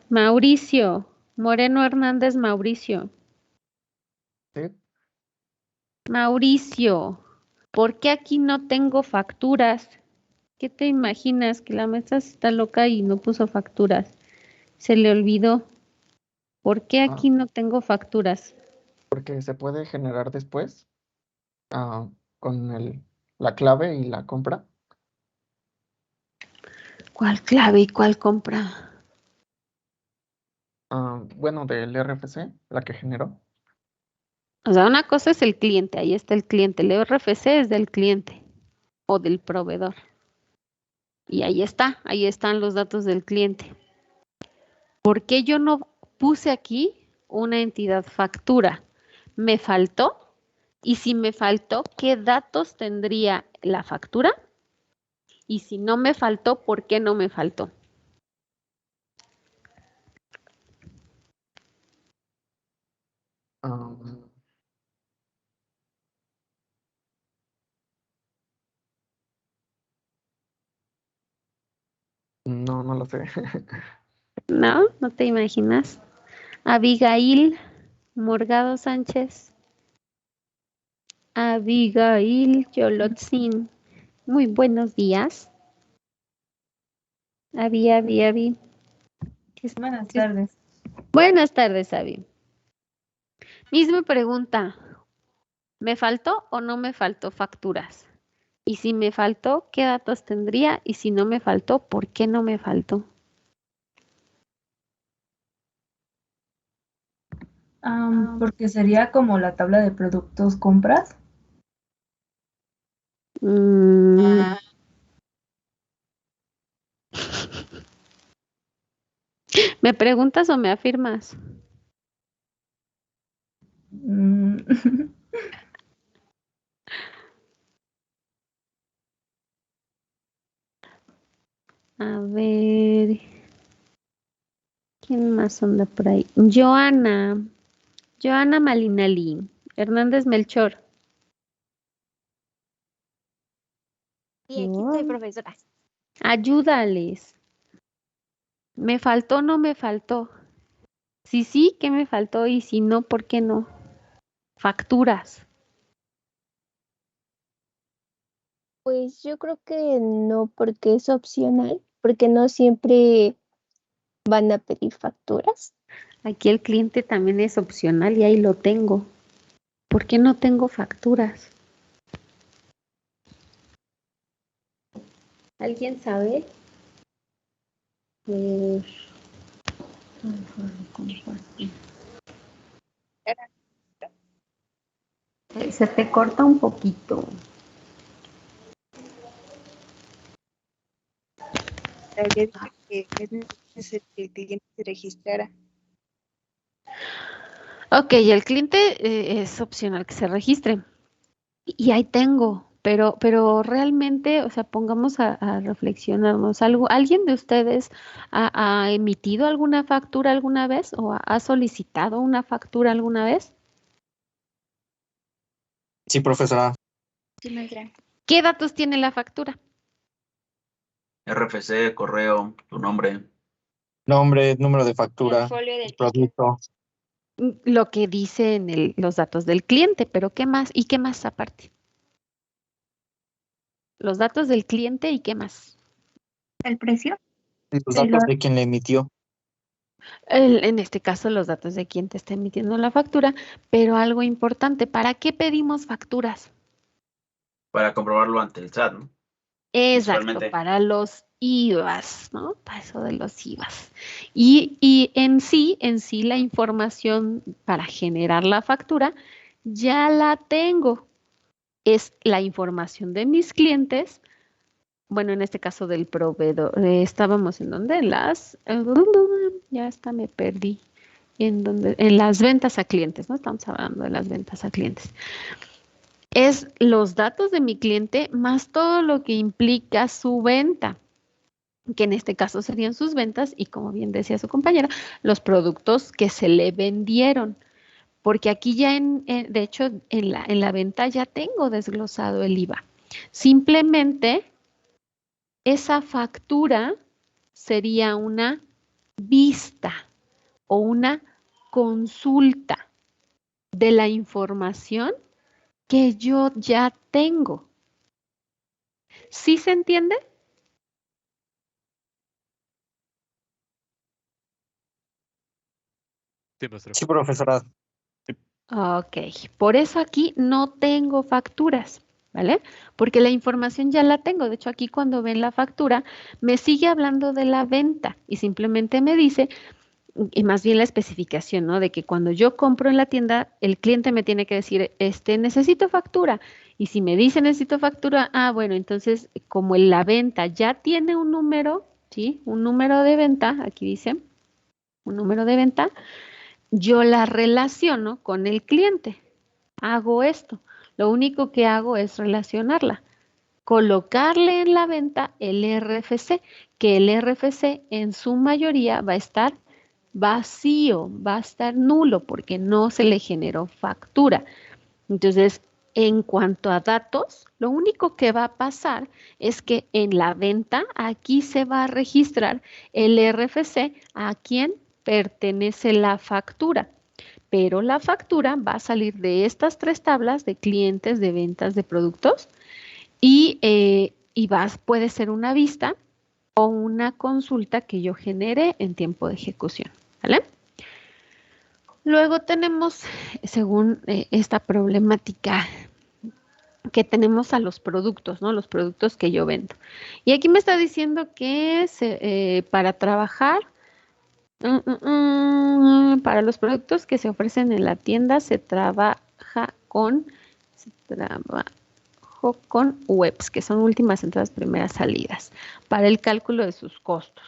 Mauricio, Moreno Hernández Mauricio. ¿Sí? Mauricio, ¿por qué aquí no tengo facturas? ¿Qué te imaginas? Que la maestra está loca y no puso facturas. Se le olvidó. ¿Por qué aquí no tengo facturas? Porque se puede generar después con la clave y la compra. ¿Cuál clave y cuál compra? Bueno, del RFC, la que generó. O sea, una cosa es el cliente, ahí está el cliente. El RFC es del cliente o del proveedor. Y ahí están los datos del cliente. ¿Por qué yo no puse aquí una entidad factura? ¿Me faltó? Y si me faltó, ¿qué datos tendría la factura? Y si no me faltó, ¿por qué no me faltó? No, no lo sé. ¿No? ¿No te imaginas? Abigail Morgado Sánchez. Abigail Yolotzin. Muy buenos días. Abi. Buenas tardes. Buenas tardes, Abi. Misma pregunta. ¿Me faltó o no me faltó facturas? Y si me faltó, ¿qué datos tendría? Y si no me faltó, ¿por qué no me faltó? Porque sería como la tabla de productos compras. ¿Me preguntas o me afirmas? Mm, A ver. ¿Quién más anda por ahí? Joana Malinali. Hernández Melchor. Sí, aquí estoy, profesora. Ayúdales. ¿Me faltó o no me faltó? Si sí, ¿qué me faltó? Y si no, ¿por qué no? Facturas. Pues yo creo que no, porque es opcional, porque no siempre van a pedir facturas. Aquí el cliente también es opcional y ahí lo tengo. ¿Por qué no tengo facturas? ¿Alguien sabe? Se te corta un poquito. Habría dicho que es necesario que el cliente se registrara. Ok, el cliente es opcional que se registre. Y ahí tengo, pero realmente, o sea, pongamos a reflexionarnos. ¿Alguien de ustedes ha emitido alguna factura alguna vez o ha solicitado una factura alguna vez? Sí, profesora. Sí, maestra. ¿Qué datos tiene la factura? RFC, correo, tu nombre. Nombre, número de factura, El folio del producto. Lo que dicen los datos del cliente, pero ¿qué más? ¿Y qué más aparte? Los datos del cliente y qué más. ¿El precio? Los datos de quien le emitió. En este caso, los datos de quien te está emitiendo la factura, pero algo importante, ¿para qué pedimos facturas? Para comprobarlo ante el SAT, ¿no? Exacto, Principalmente. para los IVAs, ¿no? Para eso de los IVAs. Y en sí, la información para generar la factura ya la tengo. Es la información de mis clientes, bueno, en este caso del proveedor. Estábamos en donde ya hasta me perdí. En las ventas a clientes, ¿no? Estamos hablando de las ventas a clientes. Es los datos de mi cliente más todo lo que implica su venta, que en este caso serían sus ventas y, como bien decía su compañera, los productos que se le vendieron. Porque aquí ya, de hecho, en la venta ya tengo desglosado el IVA. Simplemente esa factura sería una vista o una consulta de la información que yo ya tengo. ¿Sí se entiende? Sí, profesora. Ok, por eso aquí no tengo facturas, ¿vale? Porque la información ya la tengo. De hecho, aquí cuando ven la factura, me sigue hablando de la venta y simplemente me dice, y más bien la especificación, ¿no? De que cuando yo compro en la tienda, el cliente me tiene que decir, necesito factura. Y si me dice necesito factura, bueno, entonces como la venta ya tiene un número, ¿sí? Un número de venta, aquí dice, un número de venta, yo la relaciono con el cliente. Hago esto. Lo único que hago es relacionarla. Colocarle en la venta el RFC, que el RFC en su mayoría va a estar vacío, va a estar nulo porque no se le generó factura. Entonces, en cuanto a datos, lo único que va a pasar es que en la venta aquí se va a registrar el RFC a quien pertenece la factura. pero la factura va a salir de estas 3 tablas de clientes, de ventas, de productos y puede ser una vista o una consulta que yo genere en tiempo de ejecución, ¿vale? Luego tenemos, según esta problemática, que tenemos a los productos, ¿no? Los productos que yo vendo. Y aquí me está diciendo que para trabajar, para los productos que se ofrecen en la tienda se trabaja con webs, que son últimas entradas, primeras salidas, para el cálculo de sus costos.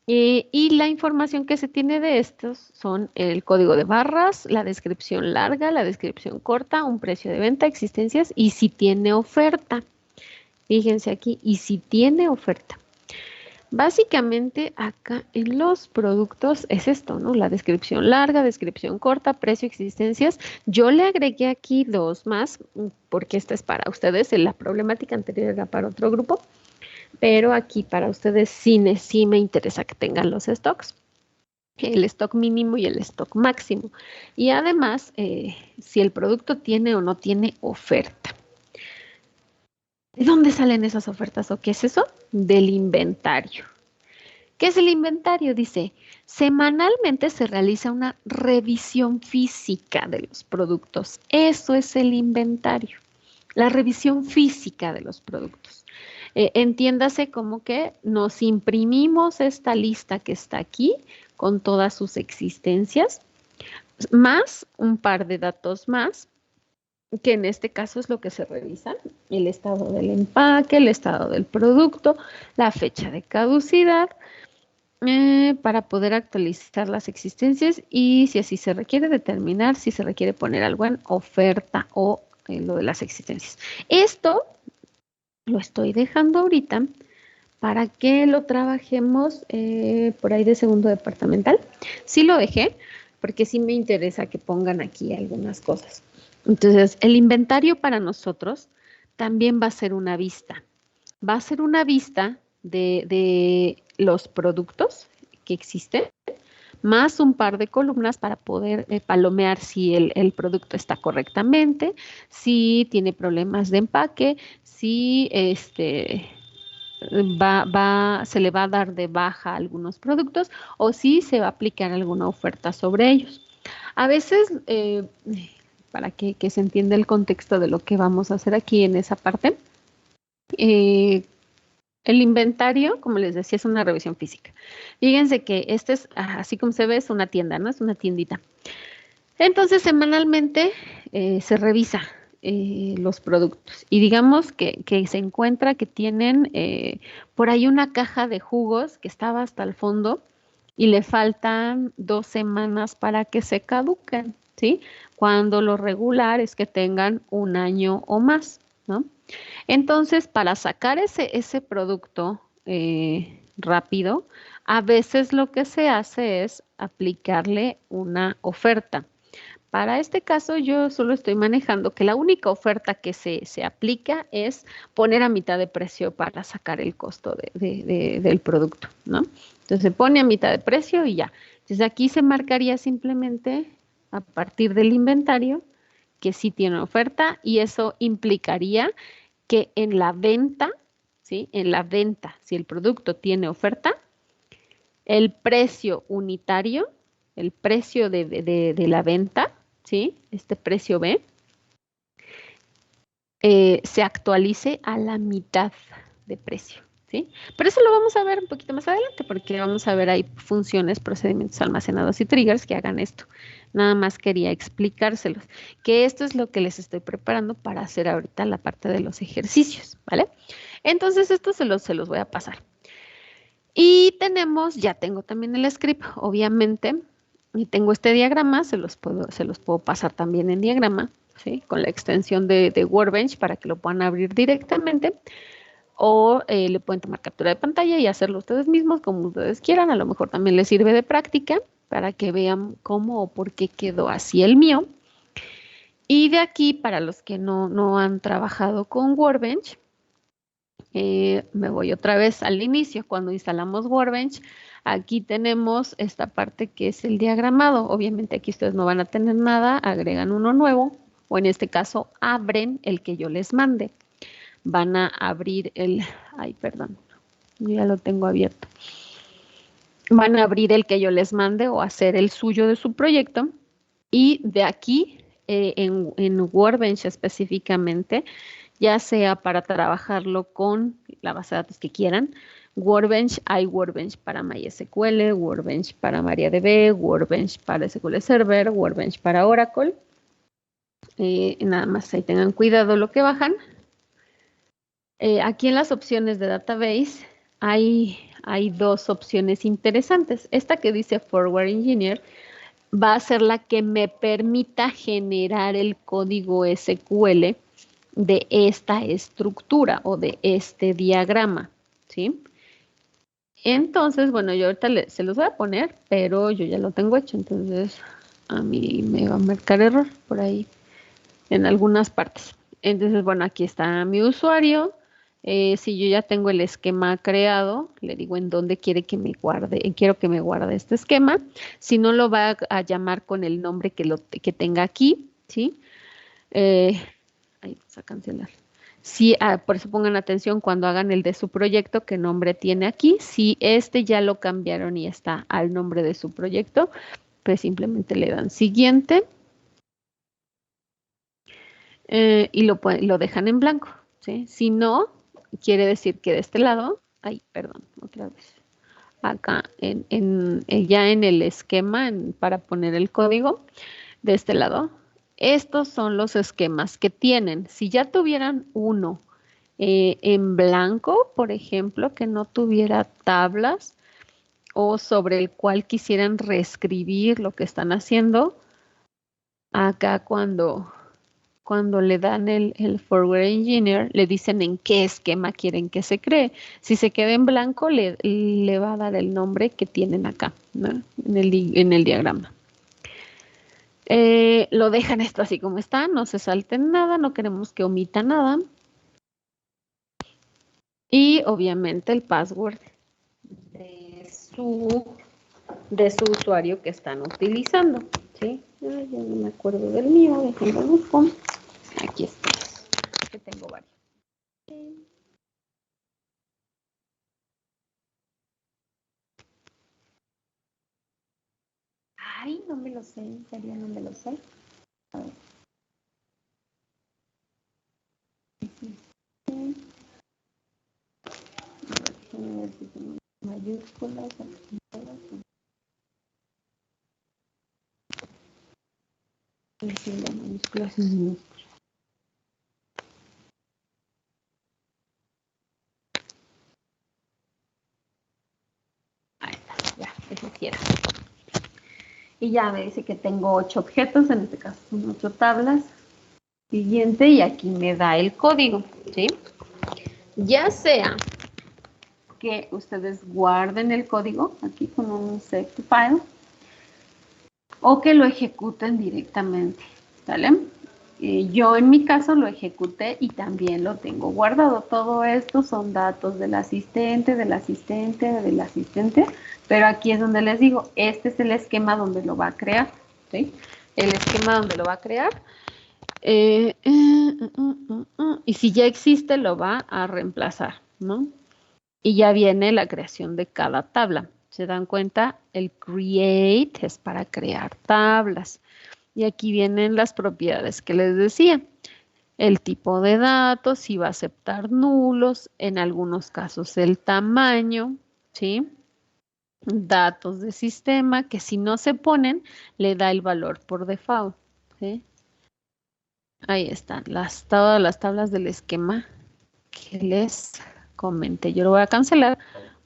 Y la información que se tiene de estos son el código de barras, la descripción larga, la descripción corta, un precio de venta, existencias y si tiene oferta. Fíjense aquí, y si tiene oferta. Básicamente acá en los productos es esto, ¿no? La descripción larga, descripción corta, precio, existencias. Yo le agregué aquí 2 más porque esta es para ustedes. La problemática anterior era para otro grupo. Pero aquí para ustedes sí me interesa que tengan los stocks, el stock mínimo y el stock máximo. Y además, si el producto tiene o no tiene oferta. ¿De dónde salen esas ofertas o qué es eso? Del inventario. ¿Qué es el inventario? Dice, semanalmente se realiza una revisión física de los productos. Eso es el inventario, la revisión física de los productos. Entiéndase como que nos imprimimos esta lista que está aquí con todas sus existencias, más un par de datos más, que en este caso es lo que se revisa, el estado del empaque, el estado del producto, la fecha de caducidad, para poder actualizar las existencias y si así se requiere determinar si se requiere poner algo en oferta o lo de las existencias. Esto lo estoy dejando ahorita para que lo trabajemos por ahí de segundo departamental. Sí lo dejé porque sí me interesa que pongan aquí algunas cosas. Entonces, el inventario para nosotros también va a ser una vista. Va a ser una vista de los productos que existen, más un par de columnas para poder palomear si el producto está correctamente, si tiene problemas de empaque, si se le va a dar de baja a algunos productos o si se va a aplicar alguna oferta sobre ellos. A veces, para que se entienda el contexto de lo que vamos a hacer aquí en esa parte, el inventario, como les decía, es una revisión física. Fíjense que este es, así como se ve, es una tienda, ¿no? Es una tiendita. Entonces, semanalmente se revisa los productos y digamos que se encuentra que tienen por ahí una caja de jugos que estaba hasta el fondo y le faltan 2 semanas para que se caduquen, ¿sí? Cuando lo regular es que tengan 1 año o más, ¿no? Entonces, para sacar ese producto rápido, a veces lo que se hace es aplicarle una oferta. Para este caso, yo solo estoy manejando que la única oferta que se aplica es poner a mitad de precio para sacar el costo del producto, ¿no? Entonces, se pone a mitad de precio y ya. Entonces, aquí se marcaría simplemente a partir del inventario que sí tiene oferta y eso implicaría que en la venta, ¿sí? En la venta, si el producto tiene oferta, el precio unitario, el precio de la venta, ¿sí? Este precio B, se actualice a la mitad de precio, ¿sí? Pero eso lo vamos a ver un poquito más adelante porque vamos a ver ahí funciones, procedimientos almacenados y triggers que hagan esto. Nada más quería explicárselos, que esto es lo que les estoy preparando para hacer ahorita la parte de los ejercicios, ¿vale? Entonces, esto se los voy a pasar. Y ya tengo también el script, obviamente, y tengo este diagrama, se los puedo pasar también en diagrama, ¿sí? Con la extensión de Workbench para que lo puedan abrir directamente. O le pueden tomar captura de pantalla y hacerlo ustedes mismos como ustedes quieran. A lo mejor también les sirve de práctica para que vean cómo o por qué quedó así el mío. Y de aquí, para los que no han trabajado con Workbench, Me voy otra vez al inicio. Cuando instalamos Workbench, aquí tenemos esta parte que es el diagramado. Obviamente aquí ustedes no van a tener nada, agregan uno nuevo, o en este caso abren el que yo les mande. Van a abrir ay, perdón, ya lo tengo abierto. Van a abrir el que yo les mande o hacer el suyo de su proyecto. Y de aquí, en Workbench específicamente, ya sea para trabajarlo con la base de datos que quieran, Workbench, hay Workbench para MySQL, Workbench para MariaDB, Workbench para SQL Server, Workbench para Oracle. Nada más ahí tengan cuidado lo que bajan. Aquí en las opciones de Database hay dos opciones interesantes. Esta que dice Forward Engineer va a ser la que me permita generar el código SQL de esta estructura o de este diagrama, ¿sí? Entonces, bueno, yo ahorita se los voy a poner, pero yo ya lo tengo hecho, entonces a mí me va a marcar error por ahí en algunas partes. Entonces, bueno, aquí está mi usuario. Si yo ya tengo el esquema creado, le digo en dónde quiere que me guarde, quiero que me guarde este esquema. Si no, lo va a llamar con el nombre que tenga aquí, ¿sí? Ahí vamos a cancelar. Si, por eso pongan atención cuando hagan el de su proyecto, qué nombre tiene aquí. Si este ya lo cambiaron y está al nombre de su proyecto, pues simplemente le dan siguiente. Y lo dejan en blanco, ¿sí? Si no, quiere decir que de este lado, ay, perdón, otra vez, acá ya en el esquema para poner el código, de este lado, estos son los esquemas que tienen. Si ya tuvieran uno en blanco, por ejemplo, que no tuviera tablas o sobre el cual quisieran reescribir lo que están haciendo, acá cuando le dan el Forward Engineer, le dicen en qué esquema quieren que se cree. Si se queda en blanco, le va a dar el nombre que tienen acá, ¿no? en el diagrama. Lo dejan esto así como está, no se salten nada, no queremos que omita nada. Y obviamente el password de su usuario que están utilizando, ¿sí? Ya no me acuerdo del mío, déjenlo busco. Aquí está, que tengo varios. Ay, no me lo sé, en serio no me lo sé. A ver. Déjenme ver si tengo mayúsculas. Mayúsculas y minúsculas. Ahí está, ya, eso sí era. Y ya me dice que tengo 8 objetos, en este caso son 8 tablas. Siguiente, y aquí me da el código, ¿sí? Ya sea que ustedes guarden el código aquí con un save to file o que lo ejecuten directamente, ¿vale? Yo en mi caso lo ejecuté y también lo tengo guardado. Todo esto son datos del asistente, pero aquí es donde les digo, este es el esquema donde lo va a crear, ¿sí? El esquema donde lo va a crear. Y si ya existe, lo va a reemplazar, ¿no? Y ya viene la creación de cada tabla. ¿Se dan cuenta? El create es para crear tablas. Y aquí vienen las propiedades que les decía. El tipo de datos, si va a aceptar nulos, en algunos casos el tamaño, ¿sí? Datos de sistema, que si no se ponen, le da el valor por default, ¿sí? Ahí están todas las tablas del esquema que les comenté. Yo lo voy a cancelar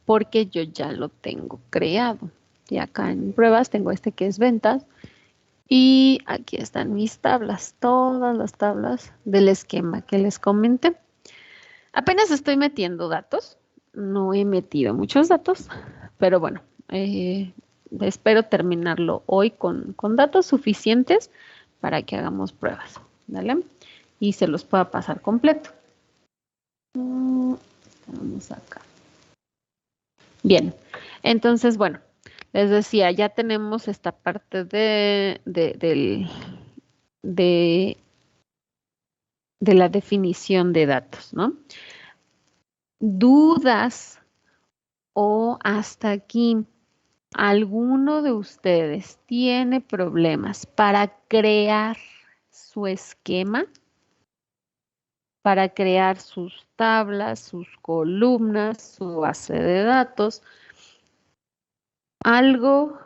porque yo ya lo tengo creado. Y acá en pruebas tengo este que es ventas. Y aquí están mis tablas, todas las tablas del esquema que les comenté. Apenas estoy metiendo datos. No he metido muchos datos, pero bueno, espero terminarlo hoy con datos suficientes para que hagamos pruebas, ¿vale? Y se los pueda pasar completo. Vamos acá. Bien, entonces, bueno, les decía, ya tenemos esta parte de la definición de datos, ¿no? ¿Dudas o hasta aquí alguno de ustedes tiene problemas para crear su esquema, para crear sus tablas, sus columnas, su base de datos? ¿Algo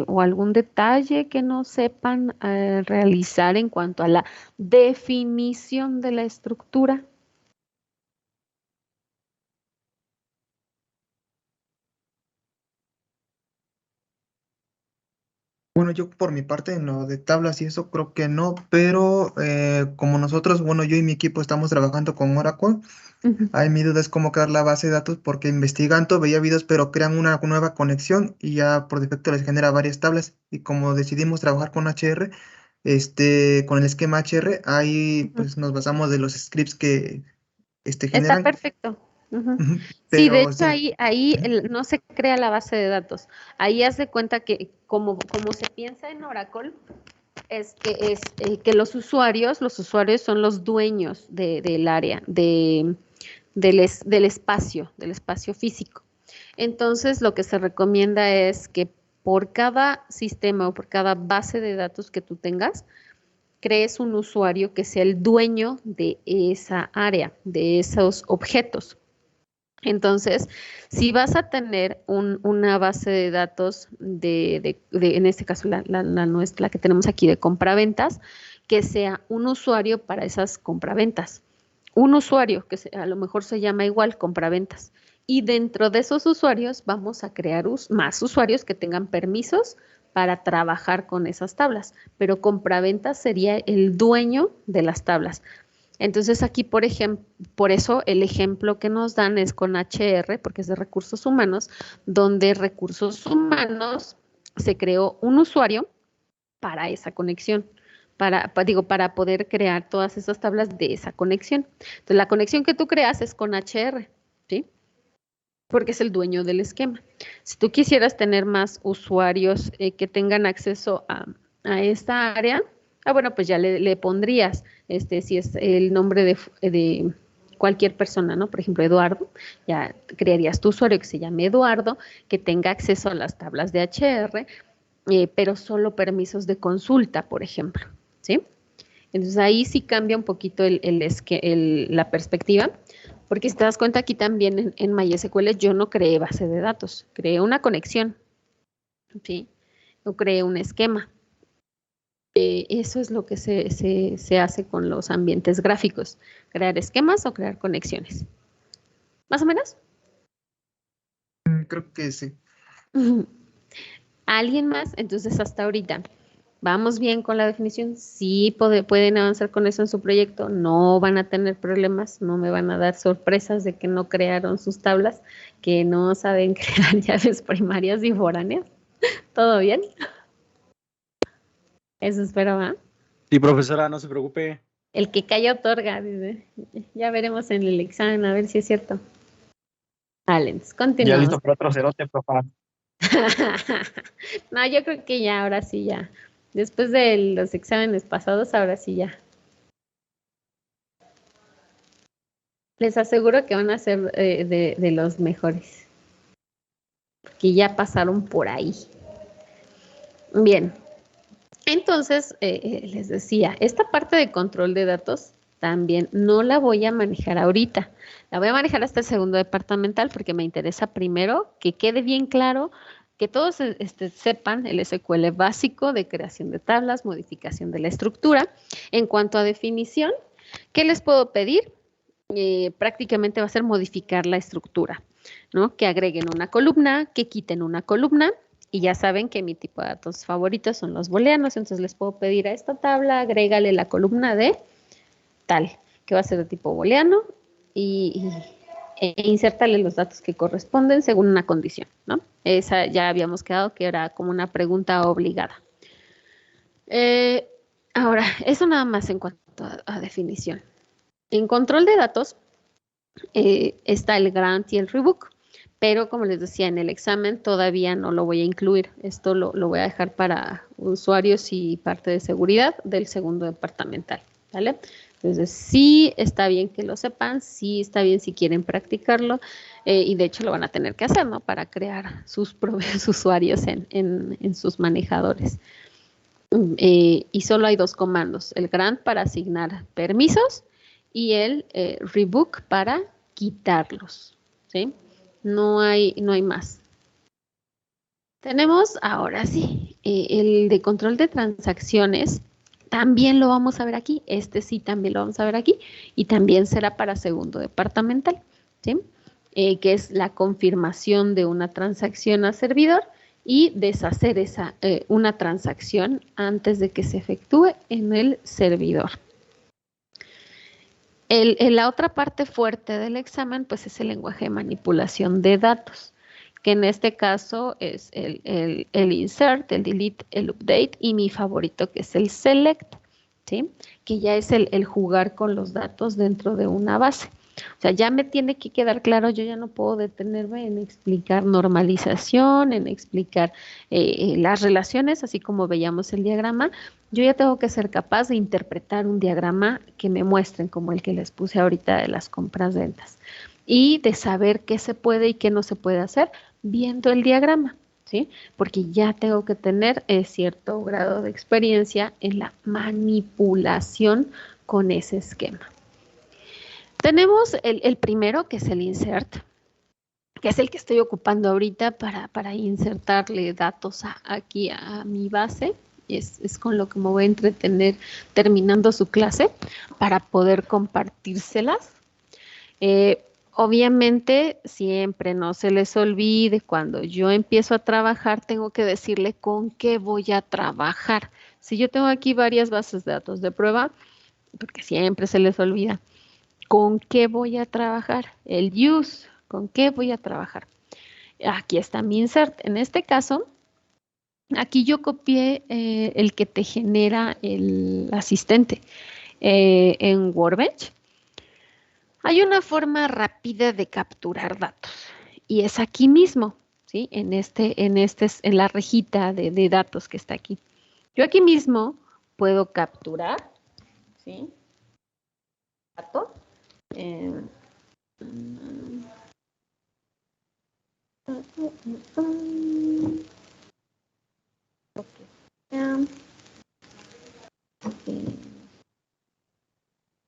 o algún detalle que no sepan realizar en cuanto a la definición de la estructura? Bueno, yo por mi parte en lo de tablas y eso creo que no, pero como nosotros, bueno, yo y mi equipo estamos trabajando con Oracle, ahí mi duda es cómo crear la base de datos porque investigando veía videos, pero crean una nueva conexión y ya por defecto les genera varias tablas y como decidimos trabajar con HR, con el esquema HR, ahí pues nos basamos de los scripts que Está generan. perfecto. Ujú. Ujú, Sí, de pero hecho ahí no se crea la base de datos. Ahí haz de cuenta que como se piensa en Oracle, es que los usuarios son los dueños del área, del espacio físico. Entonces, lo que se recomienda es que por cada sistema o por cada base de datos que tú tengas, crees un usuario que sea el dueño de esa área, de esos objetos. Entonces, si vas a tener una base de datos en este caso la nuestra, la que tenemos aquí de compraventas, que sea un usuario para esas compraventas. Un usuario que a lo mejor se llama igual compraventas. Y dentro de esos usuarios vamos a crear más usuarios que tengan permisos para trabajar con esas tablas. Pero compraventas sería el dueño de las tablas. Entonces aquí, por ejemplo, por eso el ejemplo que nos dan es con HR, porque es de recursos humanos, donde recursos humanos se creó un usuario para esa conexión, para poder crear todas esas tablas de esa conexión. Entonces la conexión que tú creas es con HR, ¿sí? Porque es el dueño del esquema. Si tú quisieras tener más usuarios que tengan acceso a esta área, bueno, pues ya le pondrías, si es el nombre de cualquier persona, ¿no? Por ejemplo, Eduardo, ya crearías tu usuario que se llame Eduardo, que tenga acceso a las tablas de HR, pero solo permisos de consulta, por ejemplo, ¿sí? Entonces ahí sí cambia un poquito la perspectiva, porque si te das cuenta aquí también en MySQL yo no creé base de datos, creé una conexión, ¿sí? No creé un esquema. Eso es lo que se hace con los ambientes gráficos, crear esquemas o crear conexiones. ¿Más o menos? Creo que sí. ¿Alguien más? Entonces hasta ahorita, ¿vamos bien con la definición? Sí, pueden avanzar con eso en su proyecto, no van a tener problemas, no me van a dar sorpresas de que no crearon sus tablas, que no saben crear llaves primarias y foráneas. ¿Todo bien? Eso espero, ¿ah? Sí, profesora, no se preocupe. El que calla otorga, dice. Ya veremos en el examen a ver si es cierto. Vale, continuamos. Ya listo para otro cerote, papá. No, yo creo que ya, ahora sí ya. Después de los exámenes pasados, ahora sí ya. Les aseguro que van a ser de los mejores. Que ya pasaron por ahí. Bien. Entonces, les decía, esta parte de control de datos también no la voy a manejar ahorita. La voy a manejar hasta el segundo departamental porque me interesa primero que quede bien claro que todos sepan el SQL básico de creación de tablas, modificación de la estructura. En cuanto a definición, ¿qué les puedo pedir? Prácticamente va a ser modificar la estructura, ¿no? Que agreguen una columna, que quiten una columna. Y ya saben que mi tipo de datos favoritos son los booleanos, entonces les puedo pedir a esta tabla, agrégale la columna de tal, que va a ser de tipo booleano, e insértale los datos que corresponden según una condición, ¿no? Esa ya habíamos quedado que era como una pregunta obligada. Ahora, eso nada más en cuanto a definición. En control de datos, está el grant y el rebook. Pero como les decía, en el examen todavía no lo voy a incluir. Esto lo voy a dejar para usuarios y parte de seguridad del segundo departamental, ¿vale? Entonces, sí está bien que lo sepan, sí está bien si quieren practicarlo, y de hecho lo van a tener que hacer, ¿no? Para crear sus propios usuarios en sus manejadores. Y solo hay 2 comandos, el grant para asignar permisos y el rebook para quitarlos, ¿sí? No hay más. Tenemos ahora sí, el de control de transacciones, también lo vamos a ver aquí, este sí también lo vamos a ver aquí, y también será para segundo departamental, ¿sí? Que es la confirmación de una transacción a servidor y deshacer una transacción antes de que se efectúe en el servidor. La otra parte fuerte del examen, pues es el lenguaje de manipulación de datos, que en este caso es el insert, el delete, el update y mi favorito que es el select, ¿sí? Que ya es el jugar con los datos dentro de una base. O sea, ya me tiene que quedar claro, yo ya no puedo detenerme en explicar normalización, en explicar las relaciones, así como veíamos el diagrama. Yo ya tengo que ser capaz de interpretar un diagrama que me muestren, como el que les puse ahorita de las compras-ventas, y de saber qué se puede y qué no se puede hacer viendo el diagrama, ¿sí? Porque ya tengo que tener cierto grado de experiencia en la manipulación con ese esquema. Tenemos el primero, que es el insert, que es el que estoy ocupando ahorita para insertarle datos aquí a mi base. Es con lo que me voy a entretener terminando su clase para poder compartírselas. Obviamente, siempre no se les olvide, cuando yo empiezo a trabajar, tengo que decirle con qué voy a trabajar. Si yo tengo aquí varias bases de datos de prueba, porque siempre se les olvida, ¿con qué voy a trabajar? El use, ¿con qué voy a trabajar? Aquí está mi insert. En este caso, aquí yo copié el que te genera el asistente en Workbench. Hay una forma rápida de capturar datos y es aquí mismo, ¿sí? En la rejita de datos que está aquí. Yo aquí mismo puedo capturar, ¿sí? Datos.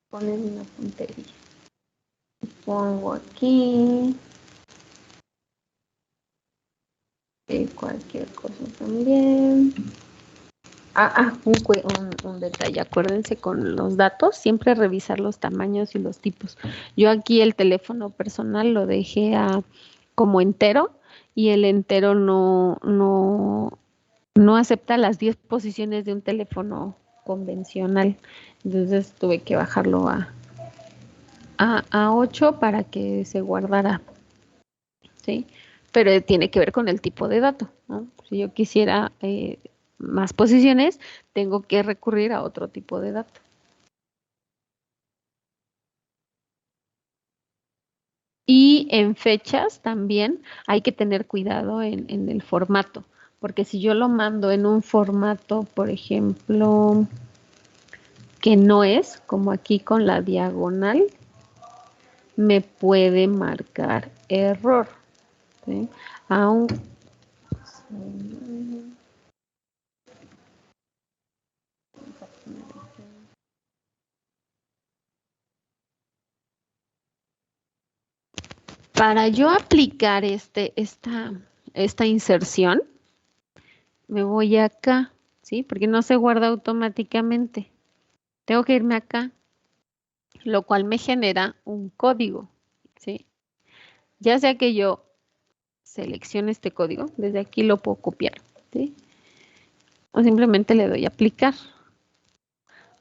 Poner una puntería. Pongo aquí cualquier cosa también. Un detalle, acuérdense con los datos, siempre revisar los tamaños y los tipos. Yo aquí el teléfono personal lo dejé como entero y el entero no acepta las 10 posiciones de un teléfono convencional. Entonces tuve que bajarlo a 8 para que se guardara, ¿sí? Pero tiene que ver con el tipo de dato, ¿no? Si yo quisiera más posiciones, tengo que recurrir a otro tipo de dato. Y en fechas también hay que tener cuidado en el formato, porque si yo lo mando en un formato, por ejemplo, que no es, como aquí con la diagonal, me puede marcar error, ¿sí? Para yo aplicar esta inserción, me voy acá, ¿sí? Porque no se guarda automáticamente. Tengo que irme acá, lo cual me genera un código, ¿sí? Ya sea que yo seleccione este código, desde aquí lo puedo copiar, ¿sí? O simplemente le doy a aplicar.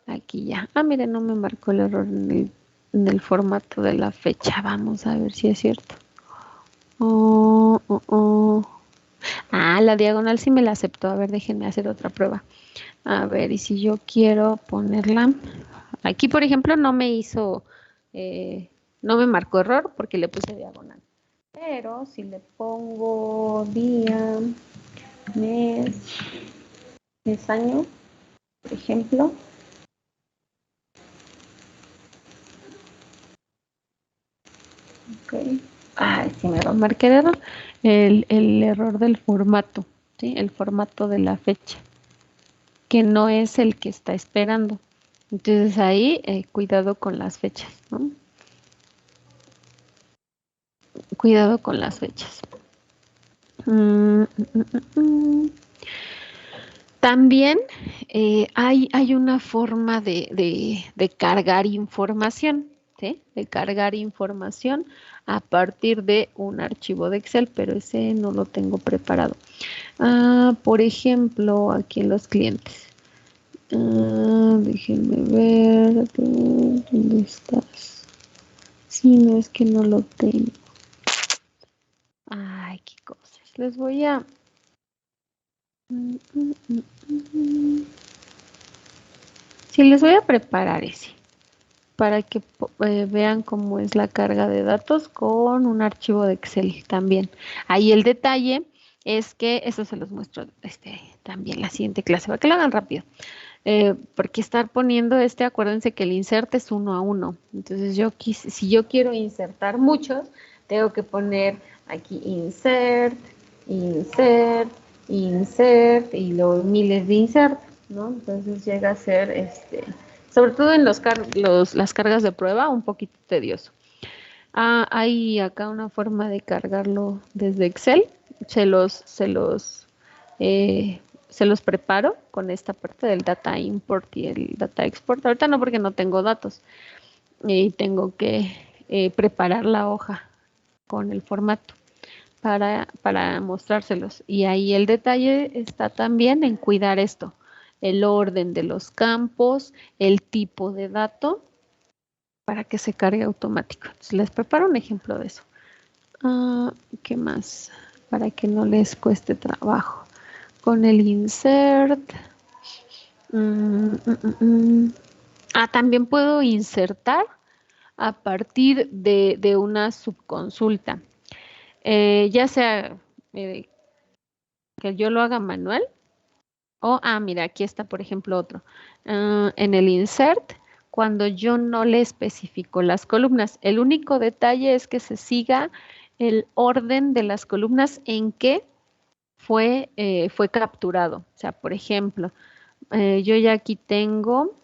Aquí ya. Miren, no me marcó el error en el formato de la fecha. Vamos a ver si es cierto. La diagonal sí me la aceptó. A ver, déjenme hacer otra prueba. A ver, y si yo quiero ponerla. Aquí, por ejemplo, no me hizo No me marcó error porque le puse diagonal. Pero si le pongo día, mes, año, por ejemplo. Ok. Ay, sí me va a marcar error. El error del formato, ¿sí? El formato de la fecha, que no es el que está esperando. Entonces ahí, cuidado con las fechas, ¿no? Cuidado con las fechas. También hay una forma de cargar información, ¿sí? De cargar información a partir de un archivo de Excel, pero ese no lo tengo preparado. Por ejemplo, aquí en los clientes. Déjenme ver. ¿Dónde estás? Sí, no, es que no lo tengo. Ay, qué cosas. Les voy a... Sí, les voy a preparar ese para que vean cómo es la carga de datos con un archivo de Excel también. Ahí el detalle es que, eso se los muestro también la siguiente clase, para que lo hagan rápido. Porque estar poniendo acuérdense que el insert es 1 a 1. Entonces si yo quiero insertar muchos, tengo que poner aquí insert, insert, insert y luego miles de insert, ¿no? Entonces llega a ser, sobre todo en las cargas de prueba, un poquito tedioso. Hay acá una forma de cargarlo desde Excel. Se los preparo con esta parte del data import y el data export. Ahorita no, porque no tengo datos y tengo que preparar la hoja con el formato para mostrárselos. Y ahí el detalle está también en cuidar esto, el orden de los campos, el tipo de dato, para que se cargue automático. Entonces, les preparo un ejemplo de eso. ¿Qué más? Para que no les cueste trabajo. Con el insert. También puedo insertar a partir de una subconsulta. Ya sea que yo lo haga manual o, mira, aquí está, por ejemplo, otro. En el insert, cuando yo no le especifico las columnas. El único detalle es que se siga el orden de las columnas en que fue capturado. O sea, por ejemplo, yo ya aquí tengo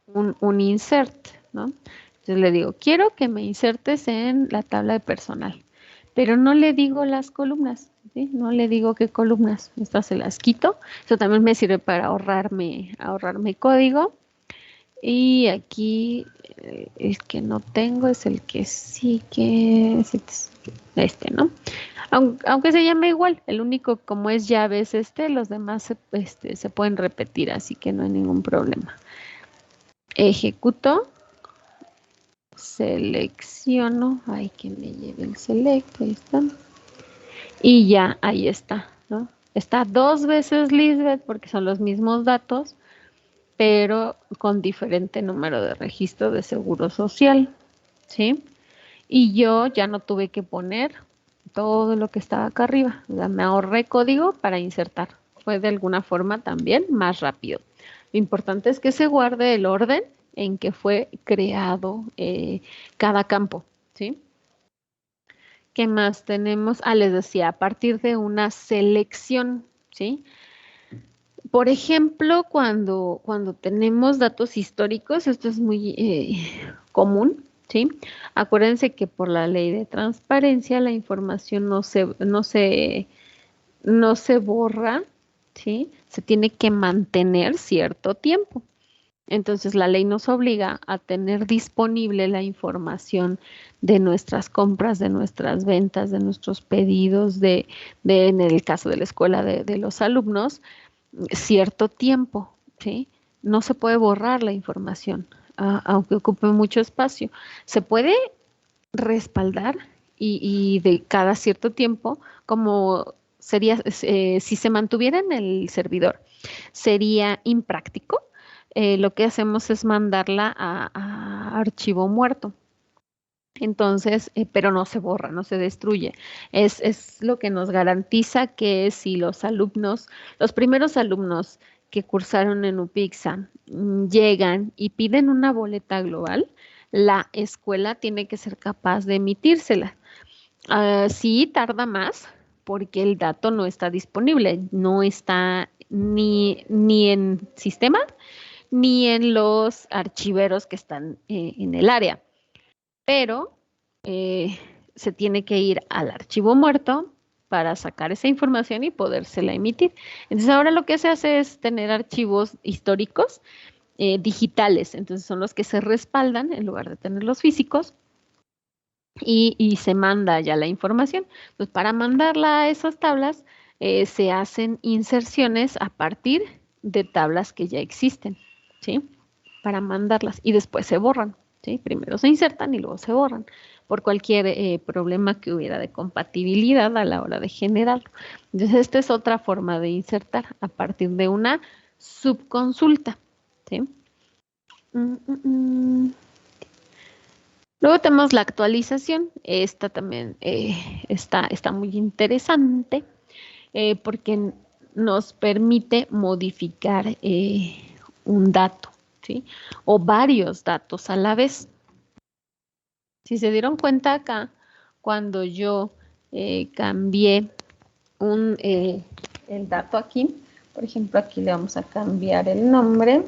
un insert, ¿no? Entonces le digo, quiero que me insertes en la tabla de personal, pero no le digo las columnas, ¿sí? No le digo qué columnas, estas se las quito. Eso también me sirve para ahorrarme código. Y aquí el que no tengo es el que sí que es ¿no? Aunque se llame igual, el único como es llave es los demás se pueden repetir, así que no hay ningún problema. Ejecuto, selecciono, que me lleve el select, ahí está. Y ya, ahí está, ¿no? Está 2 veces Lisbeth porque son los mismos datos, pero con diferente número de registro de seguro social, ¿sí? Y yo ya no tuve que poner todo lo que estaba acá arriba. O sea, me ahorré código para insertar. Fue de alguna forma también más rápido. Lo importante es que se guarde el orden en que fue creado cada campo, ¿sí? ¿Qué más tenemos? Les decía, a partir de una selección, ¿sí? Por ejemplo, cuando tenemos datos históricos, esto es muy común, ¿sí? Acuérdense que por la ley de transparencia la información no se borra, ¿sí? Se tiene que mantener cierto tiempo. Entonces la ley nos obliga a tener disponible la información de nuestras compras, de nuestras ventas, de nuestros pedidos, en el caso de la escuela de los alumnos, cierto tiempo, ¿sí? No se puede borrar la información, aunque ocupe mucho espacio. Se puede respaldar y de cada cierto tiempo, como sería, si se mantuviera en el servidor, sería impráctico lo que hacemos es mandarla a archivo muerto. Entonces, pero no se borra, no se destruye. Es lo que nos garantiza que si los alumnos, los primeros alumnos que cursaron en UPIXA llegan y piden una boleta global, la escuela tiene que ser capaz de emitírsela. Sí, tarda más porque el dato no está disponible, no está ni en sistema ni en los archiveros que están en el área, pero se tiene que ir al archivo muerto para sacar esa información y podérsela emitir. Entonces ahora lo que se hace es tener archivos históricos digitales, entonces son los que se respaldan en lugar de tenerlos físicos y se manda ya la información. Entonces para mandarla a esas tablas se hacen inserciones a partir de tablas que ya existen, ¿sí? Para mandarlas y después se borran, ¿sí? Primero se insertan y luego se borran por cualquier problema que hubiera de compatibilidad a la hora de generarlo. Entonces esta es otra forma de insertar a partir de una subconsulta, ¿sí? Luego tenemos la actualización. Esta también está muy interesante porque nos permite modificar un dato, ¿sí? O varios datos a la vez. Si se dieron cuenta acá, cuando yo cambié el dato aquí, por ejemplo, aquí le vamos a cambiar el nombre,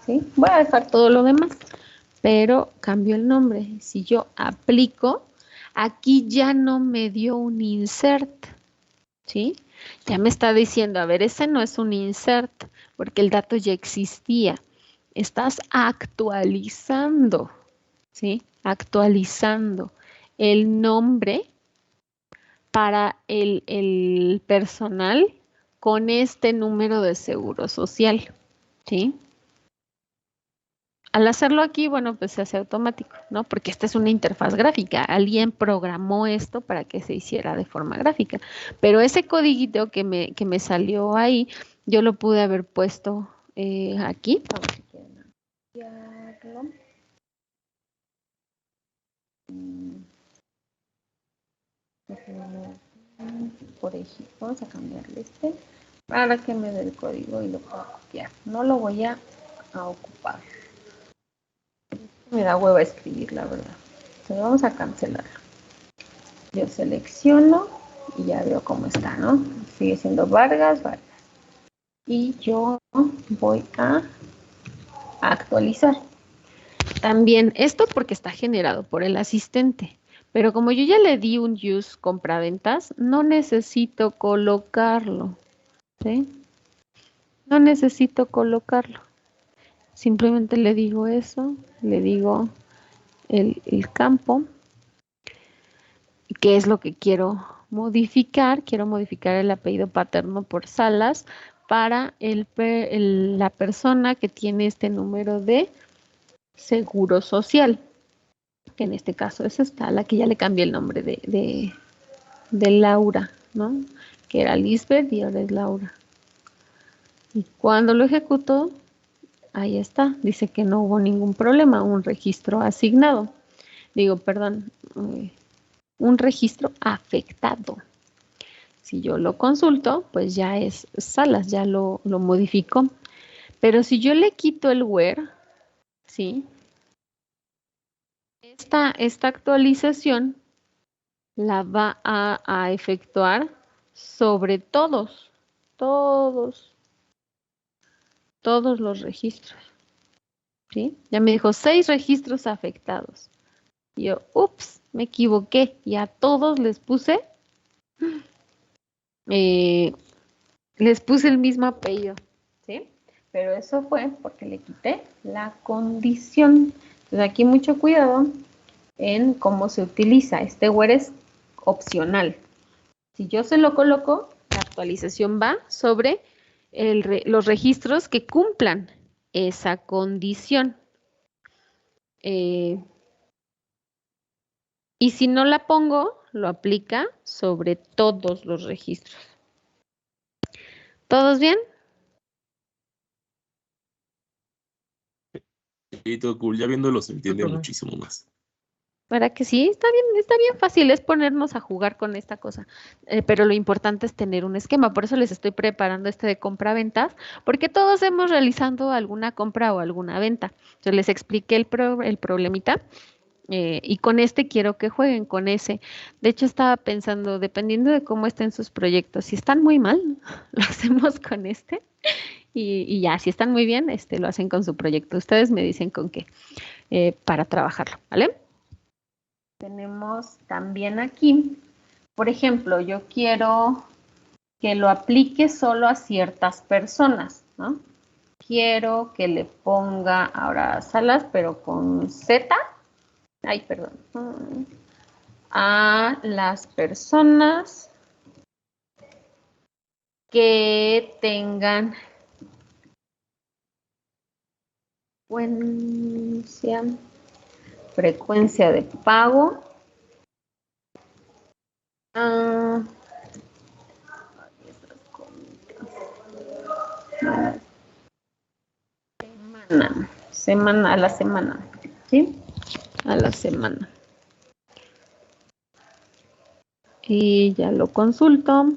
¿sí? Voy a dejar todo lo demás, pero cambio el nombre. Si yo aplico, aquí ya no me dio un insert, ¿sí? Ya me está diciendo, a ver, ese no es un insert, porque el dato ya existía. Estás actualizando, ¿sí? Actualizando el nombre para el personal con este número de seguro social, ¿sí? Al hacerlo aquí, bueno, pues se hace automático, ¿no? Porque esta es una interfaz gráfica. Alguien programó esto para que se hiciera de forma gráfica. Pero ese codiguito que me salió ahí, yo lo pude haber puesto aquí. A ver si quieren ampliarlo. Por ejemplo, vamos a cambiarle este para que me dé el código y lo pueda copiar. No lo voy a ocupar. Me da hueva escribir, la verdad. Entonces vamos a cancelarlo. Yo selecciono y ya veo cómo está, ¿no? Sigue siendo Vargas. Y yo voy a actualizar. También esto porque está generado por el asistente. Pero como yo ya le di un use compraventas, no necesito colocarlo, ¿sí? No necesito colocarlo. Simplemente le digo eso, le digo el campo, que es lo que quiero modificar. Quiero modificar el apellido paterno por Salas para la persona que tiene este número de seguro social, que en este caso es esta, la que ya le cambié el nombre de Laura, ¿no? Que era Lisbeth y ahora es Laura. Y cuando lo ejecuto, ahí está, dice que no hubo ningún problema, un registro asignado. Digo, perdón, un registro afectado. Si yo lo consulto, pues ya es Salas, ya lo modificó. Pero si yo le quito el where, ¿sí? Esta actualización la va a efectuar sobre todos los registros, ¿sí? Ya me dijo 6 registros afectados. Y yo, ups, me equivoqué y a todos les puse el mismo apellido, ¿sí? Pero eso fue porque le quité la condición. Entonces aquí mucho cuidado en cómo se utiliza. Este where es opcional. Si yo se lo coloco, la actualización va sobre los registros que cumplan esa condición. Y si no la pongo, lo aplica sobre todos los registros. ¿Todos bien? Sí, todo cool. Ya viéndolo se entiende profe. muchísimo más. ¿Verdad que sí? Está bien fácil, es ponernos a jugar con esta cosa. Pero lo importante es tener un esquema. Por eso les estoy preparando este de compra-ventas, porque todos hemos realizado alguna compra o alguna venta. Entonces les expliqué el problemita. Y con este quiero que jueguen con ese. De hecho, estaba pensando, dependiendo de cómo estén sus proyectos, si están muy mal, lo hacemos con este. Y ya, si están muy bien, lo hacen con su proyecto. Ustedes me dicen con qué para trabajarlo, ¿vale? Tenemos también aquí, por ejemplo, yo quiero que lo aplique solo a ciertas personas, ¿no? Quiero que le ponga ahora salas, pero con Z. Ay, perdón. A las personas que tengan frecuencia de pago. A la semana, ¿sí? A la semana. Y ya lo consulto.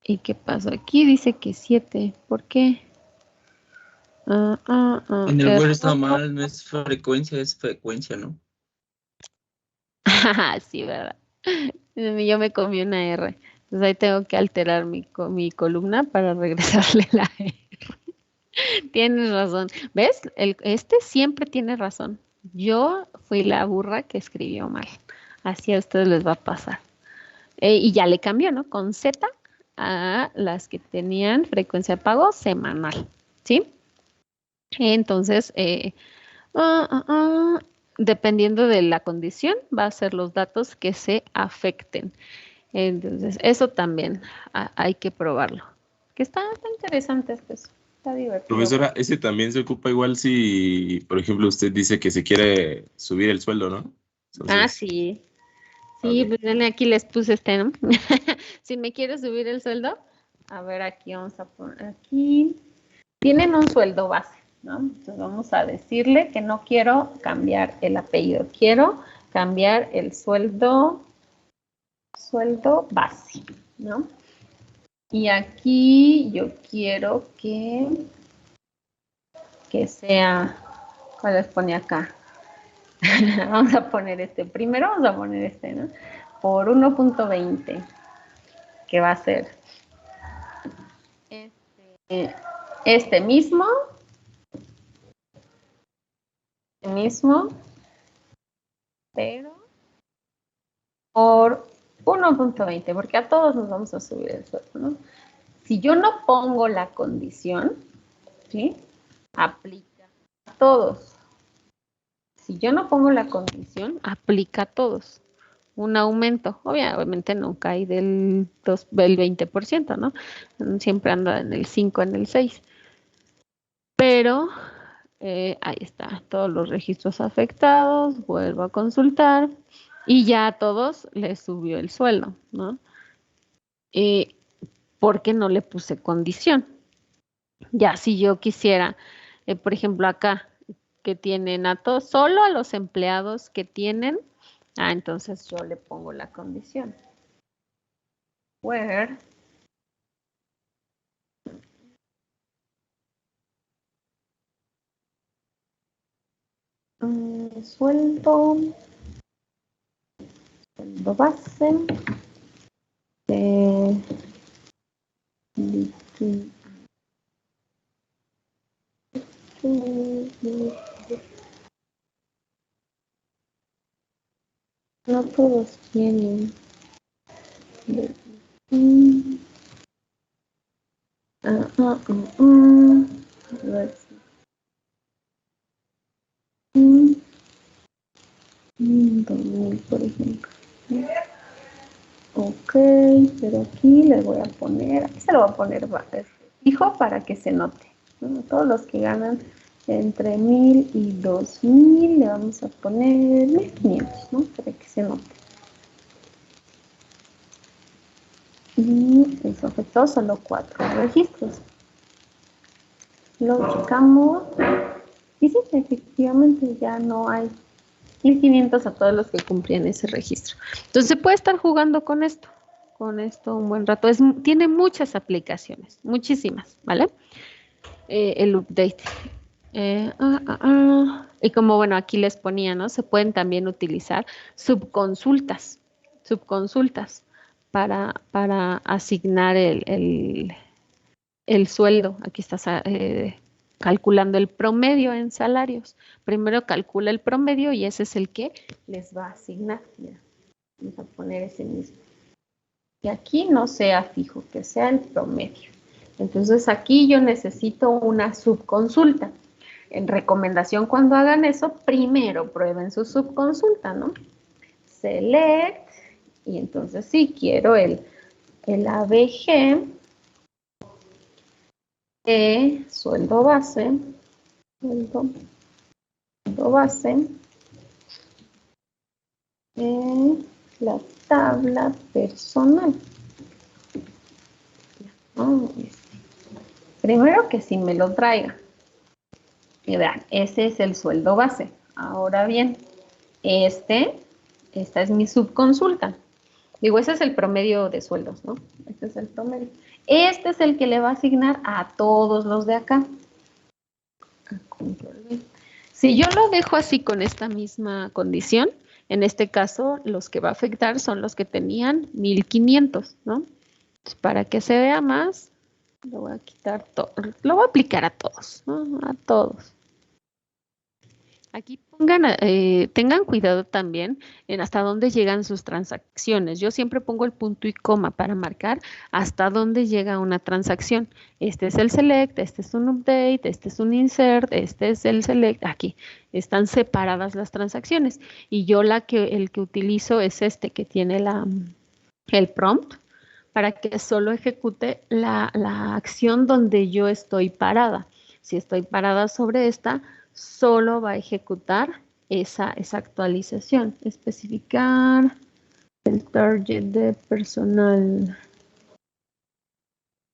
¿Y qué pasa aquí? Dice que 7. ¿Por qué? En el Word está mal, no es frecuencia, es frecuencia, ¿no? Sí, ¿verdad? Yo me comí una R. Entonces ahí tengo que alterar mi columna para regresarle la R. Tienes razón. ¿Ves? Este siempre tiene razón. Yo fui la burra que escribió mal. Así a ustedes les va a pasar. Y ya le cambió, ¿no? Con Z a las que tenían frecuencia de pago semanal. ¿Sí? Entonces, dependiendo de la condición, va a ser los datos que se afecten. Entonces, eso también hay que probarlo. Que está interesante esto. Está divertido. Profesora, ese también se ocupa igual si, por ejemplo, usted dice que se quiere subir el sueldo, ¿no? Entonces, Sí. Sí, pues aquí les puse ¿no? Si me quiero subir el sueldo, a ver, aquí vamos a poner, aquí. Tienen un sueldo base, ¿no? Entonces vamos a decirle que no quiero cambiar el apellido, quiero cambiar el sueldo base, ¿no? Y aquí yo quiero que sea, ¿cuál les pone acá? Vamos a poner primero vamos a poner ¿no? Por 1.20, que va a ser este mismo, pero por 1.20, porque a todos nos vamos a subir el sueldo, ¿no? Si yo no pongo la condición, ¿sí? Aplica a todos. Si yo no pongo la condición, aplica a todos. Un aumento, obviamente nunca hay del 20%, ¿no? Siempre anda en el 5, en el 6. Pero ahí está, todos los registros afectados, vuelvo a consultar y ya a todos les subió el sueldo, ¿no? Porque no le puse condición. Ya si yo quisiera, por ejemplo acá, que tienen a todos, solo a los empleados que tienen, entonces yo le pongo la condición. Where sueldo base no todos tienen por ejemplo. Ok, pero aquí le voy a poner, aquí se lo voy a poner fijo para que se note, ¿no? Todos los que ganan entre 1000 y 2000 le vamos a poner 1500, ¿no? Para que se note. Y eso afectó solo 4 registros. Lo checamos Y sí, efectivamente ya no hay 1500 a todos los que cumplían ese registro. Entonces se puede estar jugando con esto un buen rato. Tiene muchas aplicaciones, muchísimas, ¿vale? El update. Y como, bueno, aquí les ponía, ¿no? Se pueden también utilizar subconsultas para asignar el sueldo. Aquí estás calculando el promedio en salarios. Primero calcula el promedio y ese es el que les va a asignar. Mira, vamos a poner ese mismo. Y aquí no sea fijo, que sea el promedio. Entonces aquí yo necesito una subconsulta. En recomendación, cuando hagan eso, primero prueben su subconsulta, ¿no? Select, y entonces sí, quiero el ABG, sueldo base, la tabla personal. Primero que sí me lo traiga. Y vean, ese es el sueldo base. Ahora bien, esta es mi subconsulta. Digo, ese es el promedio de sueldos, ¿no? Este es el promedio. Este es el que le va a asignar a todos los de acá. Control V. Si yo lo dejo así con esta misma condición, en este caso los que va a afectar son los que tenían 1500, ¿no? Entonces, para que se vea más, lo voy a quitar todo. Lo voy a aplicar a todos, ¿no? A todos. Aquí tengan cuidado también en hasta dónde llegan sus transacciones. Yo siempre pongo el punto y coma para marcar hasta dónde llega una transacción. Este es el select, este es un update, este es un insert, este es el select. Aquí están separadas las transacciones. Y yo el que utilizo es este que tiene el prompt para que solo ejecute la acción donde yo estoy parada. Si estoy parada sobre esta, solo va a ejecutar esa actualización. Especificar el target de personal.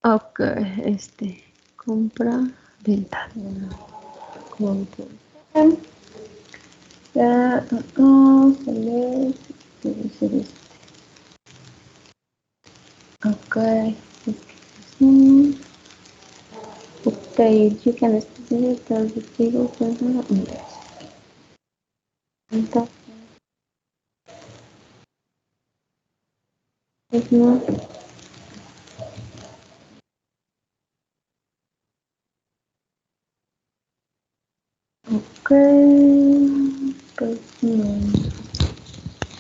Ok, compra, venta. Ok. Okay, you can specify the table personal. Entonces, no. Ok, pues no.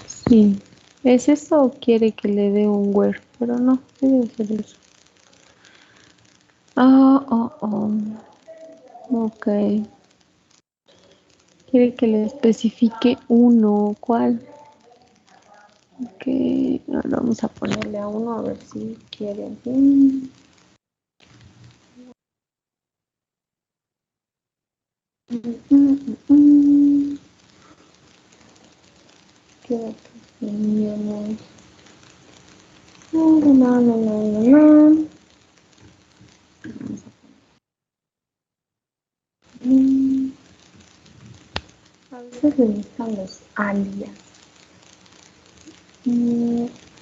Sí, ¿es eso o quiere que le dé un where? Pero no, debe ser eso. Ok. Quiere que le especifique uno. ¿Cuál? Ok, ahora vamos a ponerle a uno a ver si quiere así. Creo que no. A veces le gustan los alias. Estoy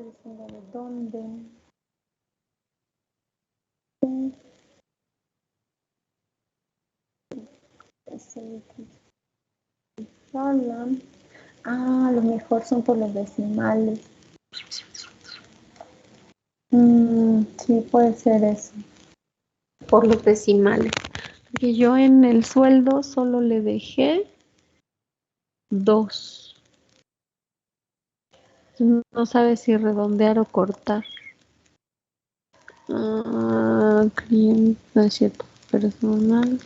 diciendo de dónde. A lo mejor son por los decimales. Sí, puede ser eso. Por los decimales. Porque yo en el sueldo solo le dejé 2. No sabe si redondear o cortar. Cliente, no es cierto. Personal.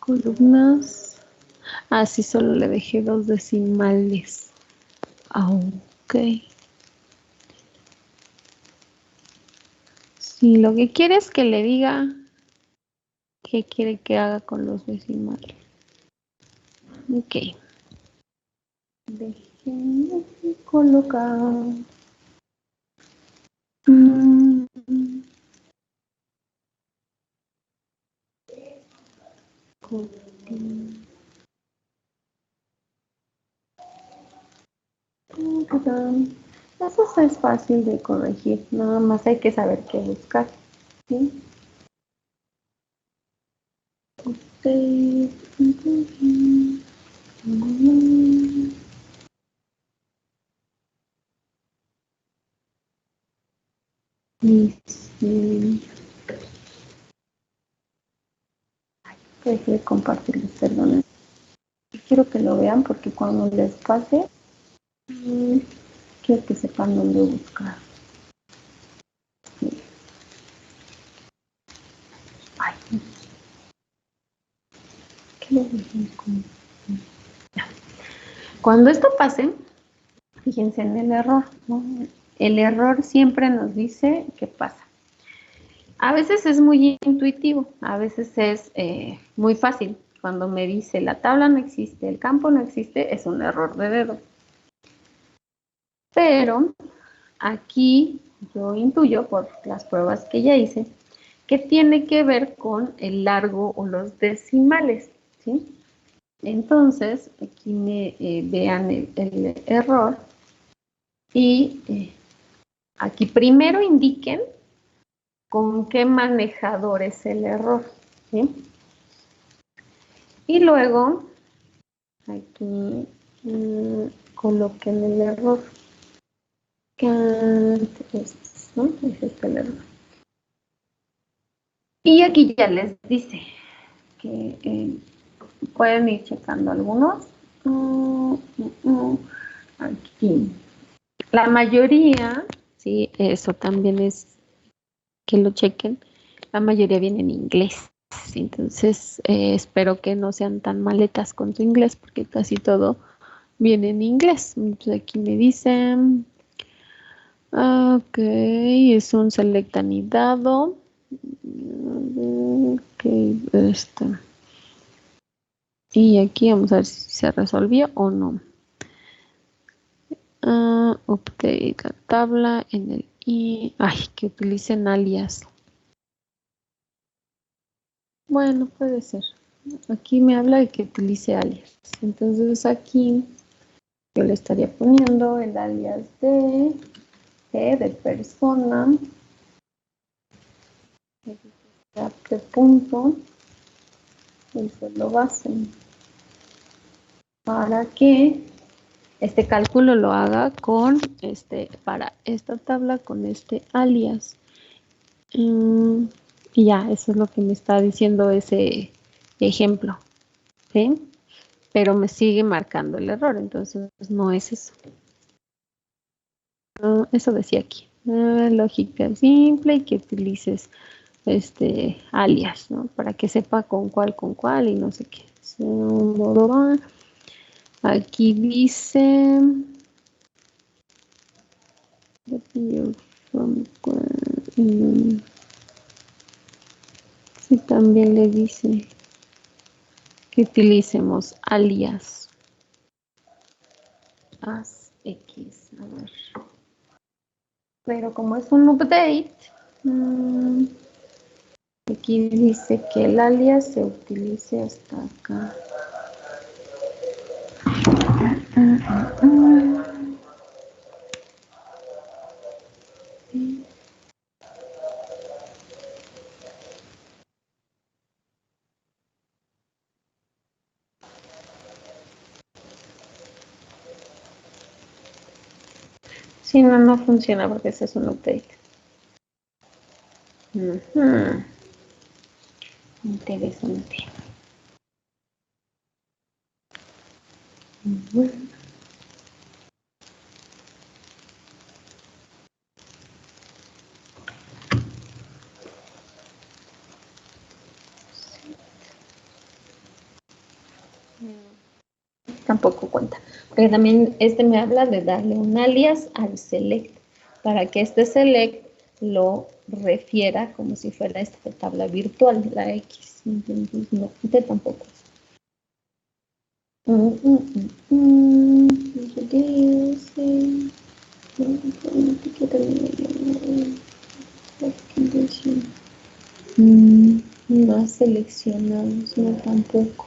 Columnas. Sí, solo le dejé 2 decimales. Ok. Si lo que quiere es que le diga qué quiere que haga con los decimales. Ok. Déjenme colocar. Eso es fácil de corregir, nada más hay que saber qué buscar. ¿Sí? Dejé de compartirles, perdón. Quiero que lo vean porque cuando les pase, quiero que sepan dónde buscar. Sí. Ay. ¿Qué le dije? Cuando esto pase, fíjense en el error, ¿no? El error siempre nos dice qué pasa. A veces es muy intuitivo, a veces es muy fácil. Cuando me dice la tabla no existe, el campo no existe, es un error de dedo. Pero aquí yo intuyo por las pruebas que ya hice que tiene que ver con el largo o los decimales, ¿sí? Entonces, aquí me vean el error y aquí primero indiquen con qué manejador es el error, ¿sí? Y luego, aquí coloquen el error. ¿No? Es este el error. Y aquí ya les dice que pueden ir checando algunos. Aquí. La mayoría, sí, eso también es que lo chequen. La mayoría viene en inglés. Entonces, espero que no sean tan maletas con su inglés porque casi todo viene en inglés. Entonces, aquí me dicen, ok, es un select anidado. Ok, y aquí vamos a ver si se resolvió o no. Update la tabla en el i. Ay, que utilicen alias. Bueno, puede ser. Aquí me habla de que utilice alias. Entonces aquí yo le estaría poniendo el alias de persona. De punto. Y solo base. Para que este cálculo lo haga con para esta tabla con este alias. Y ya, eso es lo que me está diciendo ese ejemplo. ¿Sí? Pero me sigue marcando el error, entonces no es eso. Eso decía aquí. Lógica simple y que utilices alias, ¿no? Para que sepa con cuál y no sé qué. Aquí dice sí, también le dice que utilicemos alias as x, a ver. Pero como es un update, aquí dice que el alias se utilice hasta acá. Si no, no funciona porque ese es un update. Interesante. Bueno. Tampoco cuenta. Porque también me habla de darle un alias al select para que este select lo refiera como si fuera esta tabla virtual, la X. Entonces, no, este tampoco. No seleccionamos, no tampoco.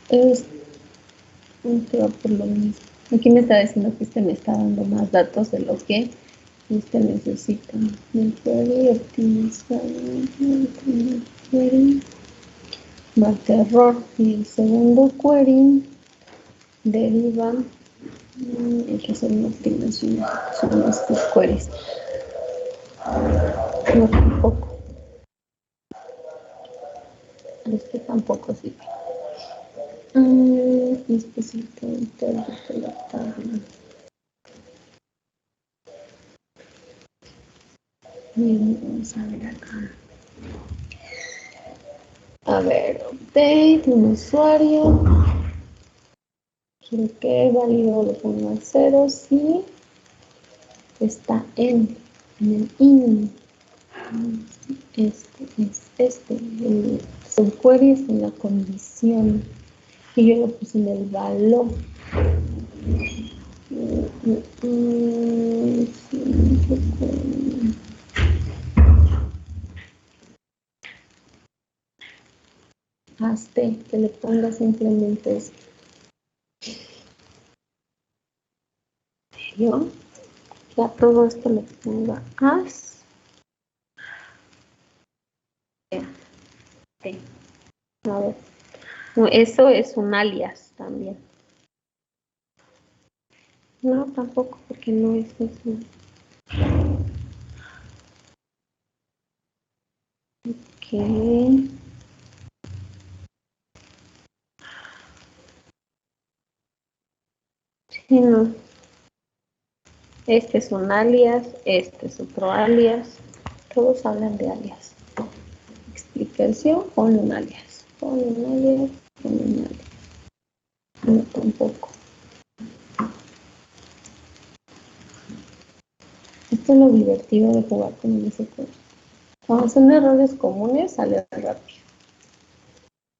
Pero por lo mismo. Aquí me está diciendo que este me está dando más datos de lo que este necesita. El query optimizar, el primer query marca error y el segundo query deriva. Hay que hacer una optimización. Son estos queries. No tampoco. Este tampoco sirve. Necesito de la tabla. Bien, vamos a ver acá. A ver, update, un usuario. Quiero que válido lo pongo a 0 si está en el in. Este es este. El subquery es en la condición. Y yo lo puse en el valor. Hazte, que le ponga simplemente esto. Yo ya todo esto le ponga as. A ver. No, eso es un alias también. No, tampoco, porque no es eso. Ok. Sí, no. Este es un alias, este es otro alias. Todos hablan de alias. Explicación, pon un alias. Pon un alias, pon un alias. No, tampoco. Esto es lo divertido de jugar con el SQL. Cuando son errores comunes, sale rápido.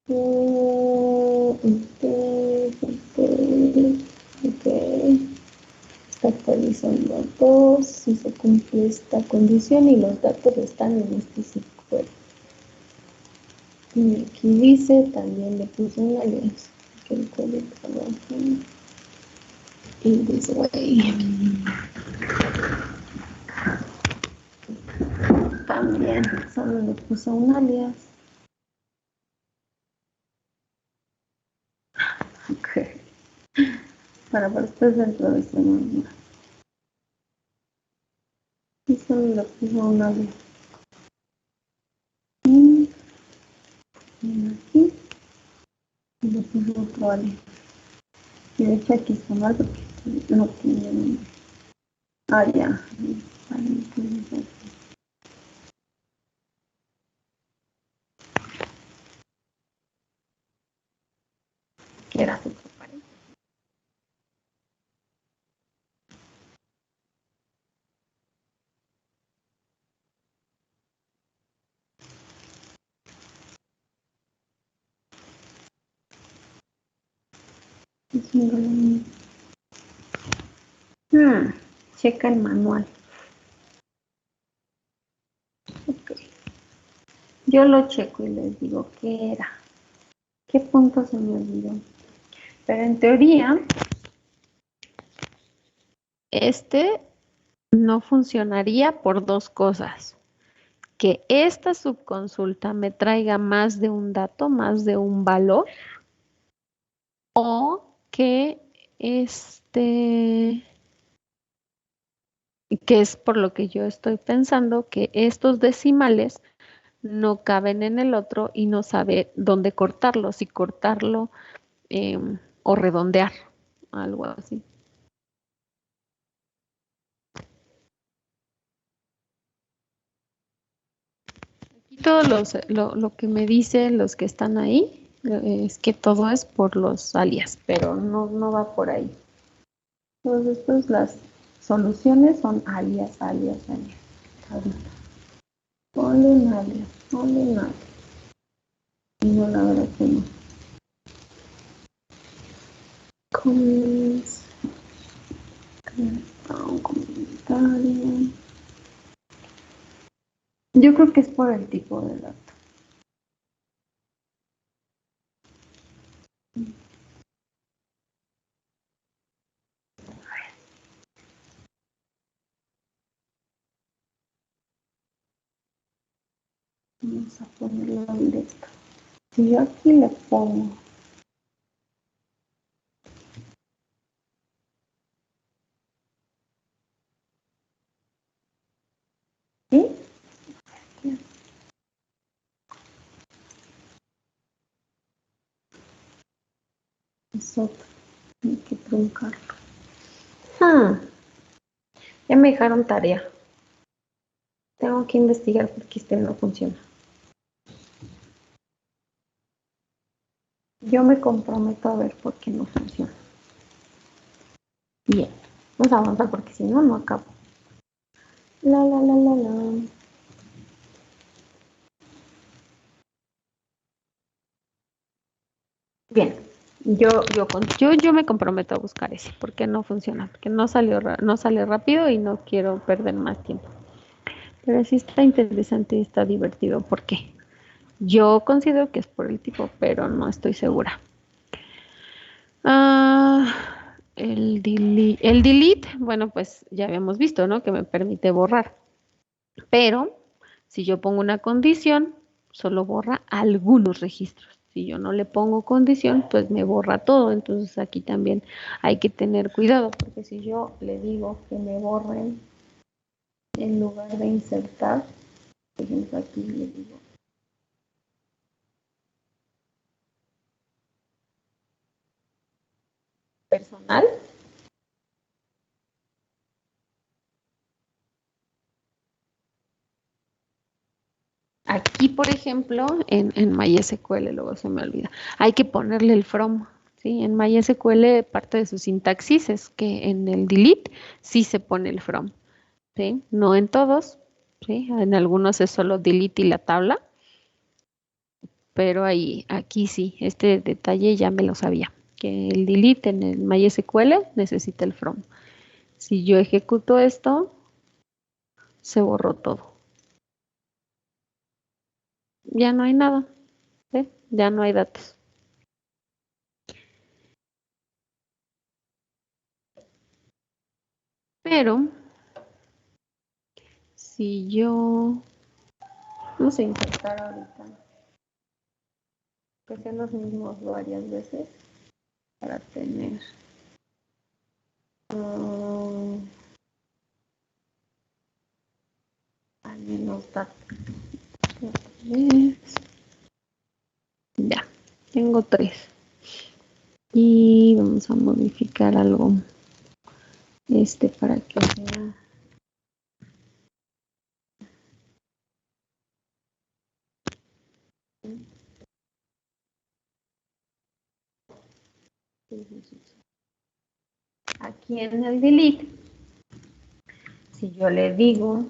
Ok. Está actualizando datos. Si se cumple esta condición y los datos están en este SQL. Y aquí dice, también le puse un alias. Que el código trabaja in this way. También solo le puse un alias. Ok. Para después dentro de este nombre. Y solo le puse un alias. Y aquí. Y le puse otro alias. Y de hecho aquí está mal porque no tiene nombre. Ah, ya. ¿Qué era su compañero? Checa el manual. Ok. Yo lo checo y les digo qué era. ¿Qué punto se me olvidó? Pero en teoría, este no funcionaría por dos cosas. Que esta subconsulta me traiga más de un dato, más de un valor, o que que es por lo que yo estoy pensando, que estos decimales no caben en el otro y no sabe dónde cortarlo, si cortarlo o redondear, algo así. Aquí todos lo que me dicen los que están ahí es que todo es por los alias, pero no va por ahí. Entonces, pues soluciones son alias. Ahorita. Ponle un alias. Y no, la verdad que no. Comments. Un comentario. Yo creo que es por el tipo de dato. Vamos a ponerlo directo. Si yo aquí le pongo ¿sí? Es otro. Hay que truncarlo. Ya me dejaron tarea. Tengo que investigar porque este no funciona. Yo me comprometo a ver por qué no funciona. Bien. Vamos a avanzar porque si no, no acabo. La. Bien. Yo me comprometo a buscar ese porque no funciona, porque no sale rápido y no quiero perder más tiempo. Pero sí está interesante y está divertido. ¿Por qué? Yo considero que es por el tipo, pero no estoy segura. El delete, bueno, pues ya habíamos visto, ¿no? Que me permite borrar. Pero si yo pongo una condición, solo borra algunos registros. Si yo no le pongo condición, pues me borra todo. Entonces aquí también hay que tener cuidado, porque si yo le digo que me borren en lugar de insertar, por ejemplo, aquí le digo personal. Aquí, por ejemplo, en MySQL, luego se me olvida, hay que ponerle el from. ¿Sí? En MySQL parte de su sintaxis es que en el delete sí se pone el from. ¿Sí? No en todos, ¿sí? En algunos es solo delete y la tabla, pero aquí sí, este detalle ya me lo sabía, que el delete en el MySQL necesita el from. Si yo ejecuto esto, se borró todo. Ya no hay nada, ¿sí? Ya no hay datos. Pero si yo, vamos a intentar ahorita que sean los mismos varias veces para tener al menos datos. Ya, tengo 3. Y vamos a modificar algo. Para que sea. Aquí en el delete, si yo le digo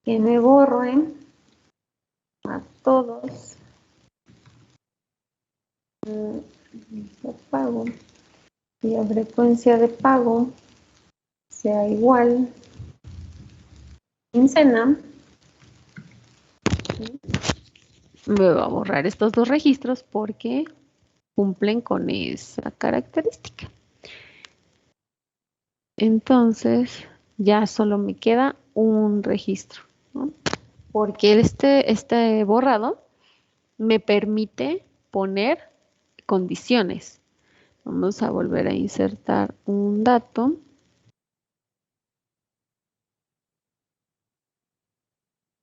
que me borren a todos el pago y la frecuencia de pago sea igual quincena, me va a borrar estos 2 registros porque cumplen con esa característica. Entonces, ya solo me queda un registro, ¿no? Porque este borrado me permite poner condiciones. Vamos a volver a insertar un dato.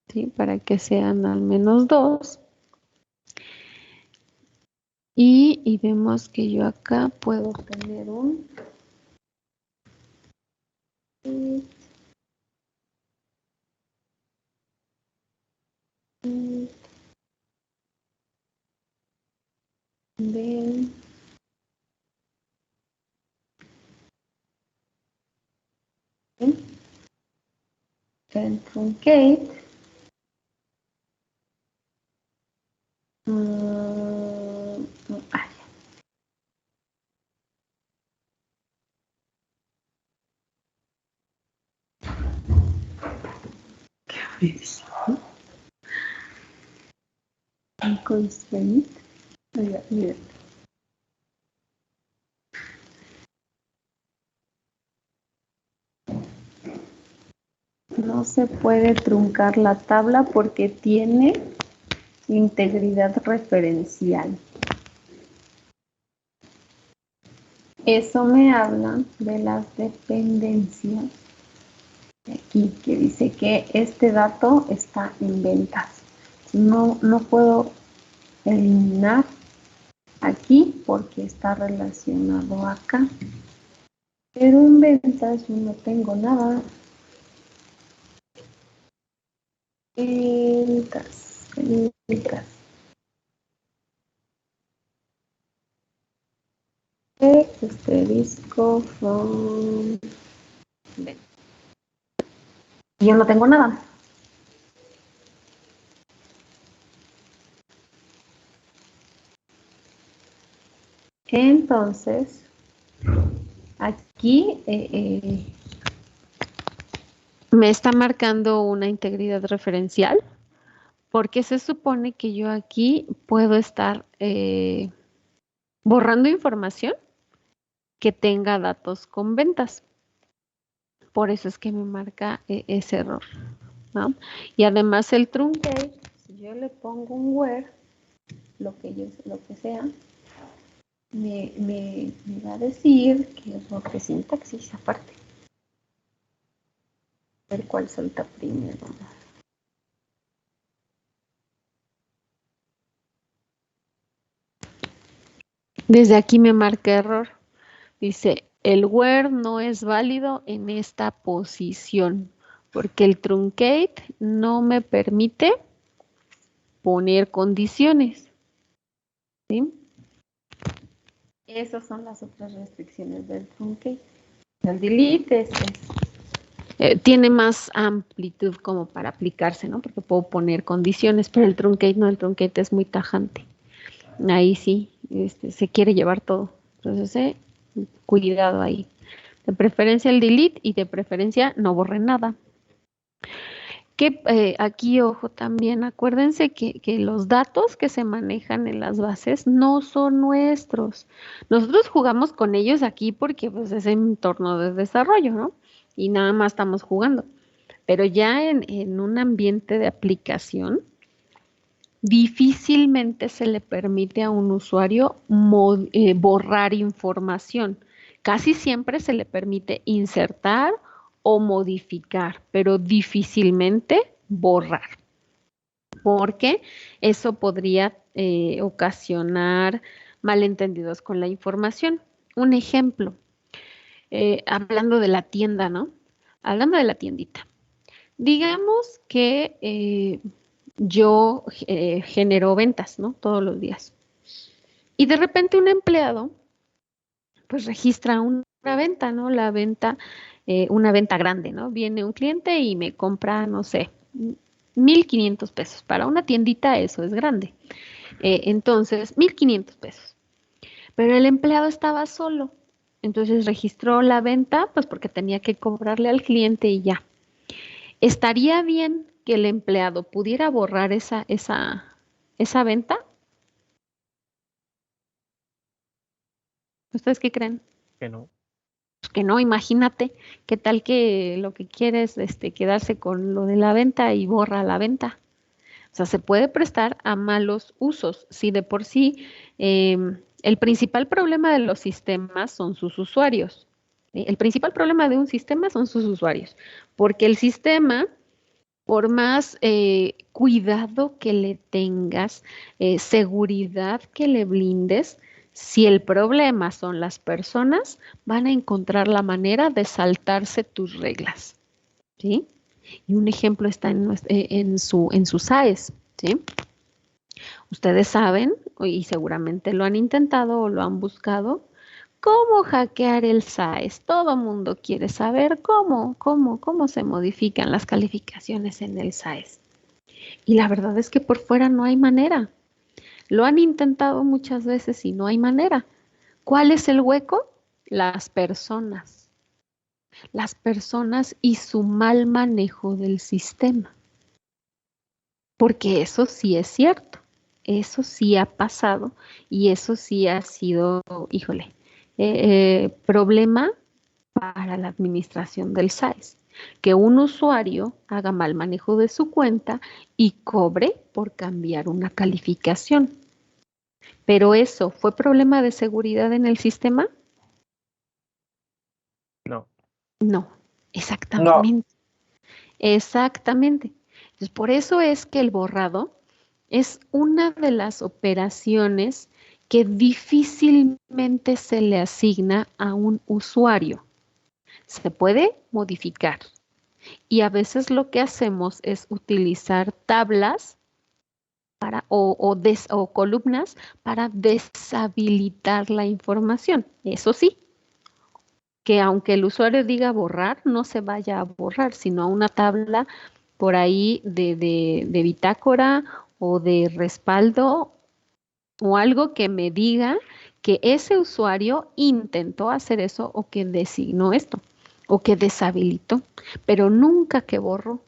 ¿Sí? Para que sean al menos 2. Y vemos que yo acá puedo tener un de el truncate. Ay. ¿Qué es? Constraint. Mira. No se puede truncar la tabla porque tiene integridad referencial. Eso me habla de las dependencias de aquí, que dice que este dato está en ventas. No puedo eliminar aquí porque está relacionado acá. Pero en ventas yo no tengo nada. Ventas. Este disco from ventas. Yo no tengo nada. Entonces, aquí me está marcando una integridad referencial porque se supone que yo aquí puedo estar borrando información que tenga datos con ventas. Por eso es que me marca ese error, ¿no? Y además el truncate, si yo le pongo un where, lo que sea, me va a decir que error de sintaxis aparte. A ver cuál salta primero. Desde aquí me marca error. Dice, el where no es válido en esta posición porque el truncate no me permite poner condiciones. ¿Sí? Esas son las otras restricciones del truncate. El delete tiene más amplitud como para aplicarse, ¿no? Porque puedo poner condiciones, pero el truncate no, el truncate es muy tajante. Ahí sí, se quiere llevar todo. Entonces, cuidado ahí. De preferencia el delete y de preferencia no borre nada. Que aquí, ojo, también acuérdense que los datos que se manejan en las bases no son nuestros. Nosotros jugamos con ellos aquí porque pues, es entorno de desarrollo, ¿no? Y nada más estamos jugando. Pero ya en un ambiente de aplicación, difícilmente se le permite a un usuario borrar información. Casi siempre se le permite insertar o modificar, pero difícilmente borrar, porque eso podría ocasionar malentendidos con la información. Un ejemplo, hablando de la tienda, ¿no? Hablando de la tiendita. Digamos que yo genero ventas, ¿no? Todos los días. Y de repente un empleado, pues registra una venta, ¿no? La venta, una venta grande, ¿no? Viene un cliente y me compra, no sé, 1,500 pesos. Para una tiendita eso es grande. Entonces, 1,500 pesos. Pero el empleado estaba solo. Entonces registró la venta, pues porque tenía que cobrarle al cliente y ya. ¿Estaría bien que el empleado pudiera borrar esa venta? ¿Ustedes qué creen? Que no. Pues que no, imagínate, qué tal que lo que quiere es quedarse con lo de la venta y borra la venta. O sea, se puede prestar a malos usos. Si de por sí el principal problema de los sistemas son sus usuarios. ¿Sí? El principal problema de un sistema son sus usuarios, porque el sistema, por más cuidado que le tengas, seguridad que le blindes, si el problema son las personas, van a encontrar la manera de saltarse tus reglas, ¿sí? Y un ejemplo está en sus AES, ¿sí? Ustedes saben, y seguramente lo han intentado o lo han buscado, ¿Cómo hackear el SAES? Todo mundo quiere saber cómo se modifican las calificaciones en el SAES. Y la verdad es que por fuera no hay manera. Lo han intentado muchas veces y no hay manera. ¿Cuál es el hueco? Las personas. Las personas y su mal manejo del sistema. Porque eso sí es cierto. Eso sí ha pasado y eso sí ha sido, híjole, problema para la administración del SAES. Que un usuario haga mal manejo de su cuenta y cobre por cambiar una calificación. Pero eso, ¿fue problema de seguridad en el sistema? No. No, exactamente. Exactamente. Entonces, por eso es que el borrado es una de las operaciones que difícilmente se le asigna a un usuario. Se puede modificar y a veces lo que hacemos es utilizar tablas o columnas para deshabilitar la información. Eso sí, que aunque el usuario diga borrar, no se vaya a borrar, sino a una tabla por ahí de bitácora o de respaldo o algo que me diga que ese usuario intentó hacer eso o que designó esto o que deshabilitó, pero nunca que borró,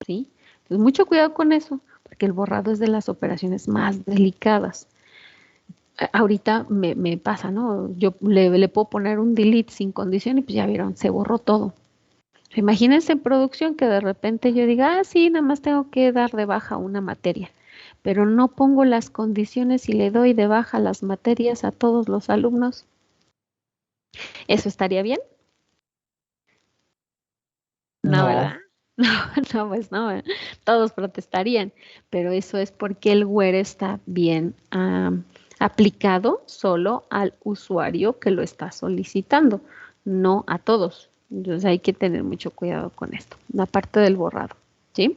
¿sí? Entonces, mucho cuidado con eso, porque el borrado es de las operaciones más delicadas. Ahorita me pasa, ¿no? Yo le puedo poner un delete sin condición y pues ya vieron, se borró todo. Imagínense en producción que de repente yo diga, sí, nada más tengo que dar de baja una materia, pero no pongo las condiciones y le doy de baja las materias a todos los alumnos. ¿Eso estaría bien? No, ¿verdad? No, pues no, todos protestarían, pero eso es porque el WER está bien aplicado solo al usuario que lo está solicitando, no a todos. Entonces hay que tener mucho cuidado con esto, la parte del borrado, ¿sí?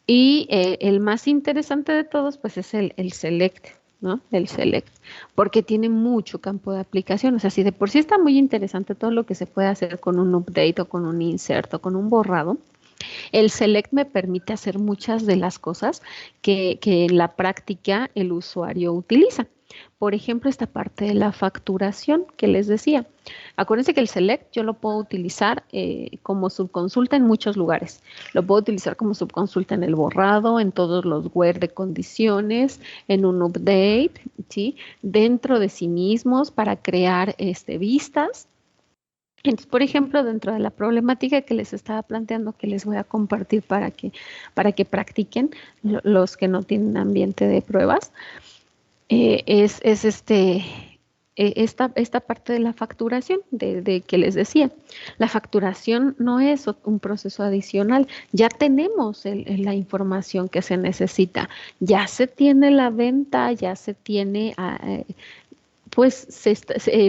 Y el más interesante de todos, pues es el select, ¿no? El select, porque tiene mucho campo de aplicación. O sea, si de por sí está muy interesante todo lo que se puede hacer con un update o con un insert o con un borrado, el select me permite hacer muchas de las cosas que en la práctica el usuario utiliza. Por ejemplo, esta parte de la facturación que les decía. Acuérdense que el select yo lo puedo utilizar como subconsulta en muchos lugares. Lo puedo utilizar como subconsulta en el borrado, en todos los WER de condiciones, en un update, ¿sí? Dentro de sí mismos para crear vistas. Entonces, por ejemplo, dentro de la problemática que les estaba planteando, que les voy a compartir para que practiquen los que no tienen ambiente de pruebas, es esta parte de la facturación, de que les decía. La facturación no es un proceso adicional, ya tenemos la información que se necesita, ya se tiene la venta, ya se tiene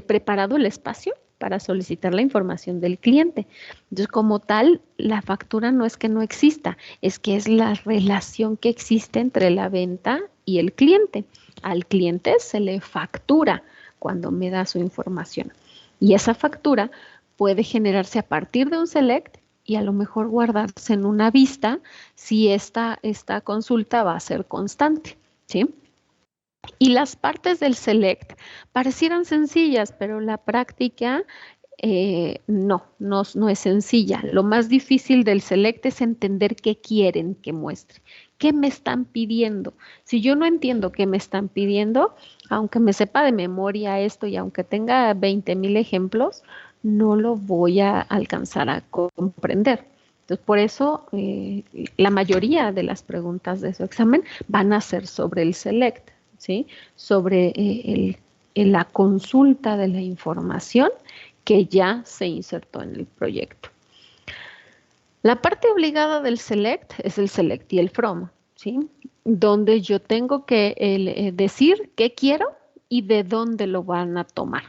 preparado el espacio para solicitar la información del cliente. Entonces, como tal, la factura no es que no exista, es que es la relación que existe entre la venta y el cliente. Al cliente se le factura cuando me da su información. Y esa factura puede generarse a partir de un select y a lo mejor guardarse en una vista si esta consulta va a ser constante, ¿sí? Y las partes del select parecieran sencillas, pero la práctica no es sencilla. Lo más difícil del select es entender qué quieren que muestre, qué me están pidiendo. Si yo no entiendo qué me están pidiendo, aunque me sepa de memoria esto y aunque tenga 20,000 ejemplos, no lo voy a alcanzar a comprender. Entonces, por eso la mayoría de las preguntas de su examen van a ser sobre el select, ¿sí? Sobre la consulta de la información que ya se insertó en el proyecto. La parte obligada del select es el select y el from, ¿sí? Donde yo tengo que decir qué quiero y de dónde lo van a tomar.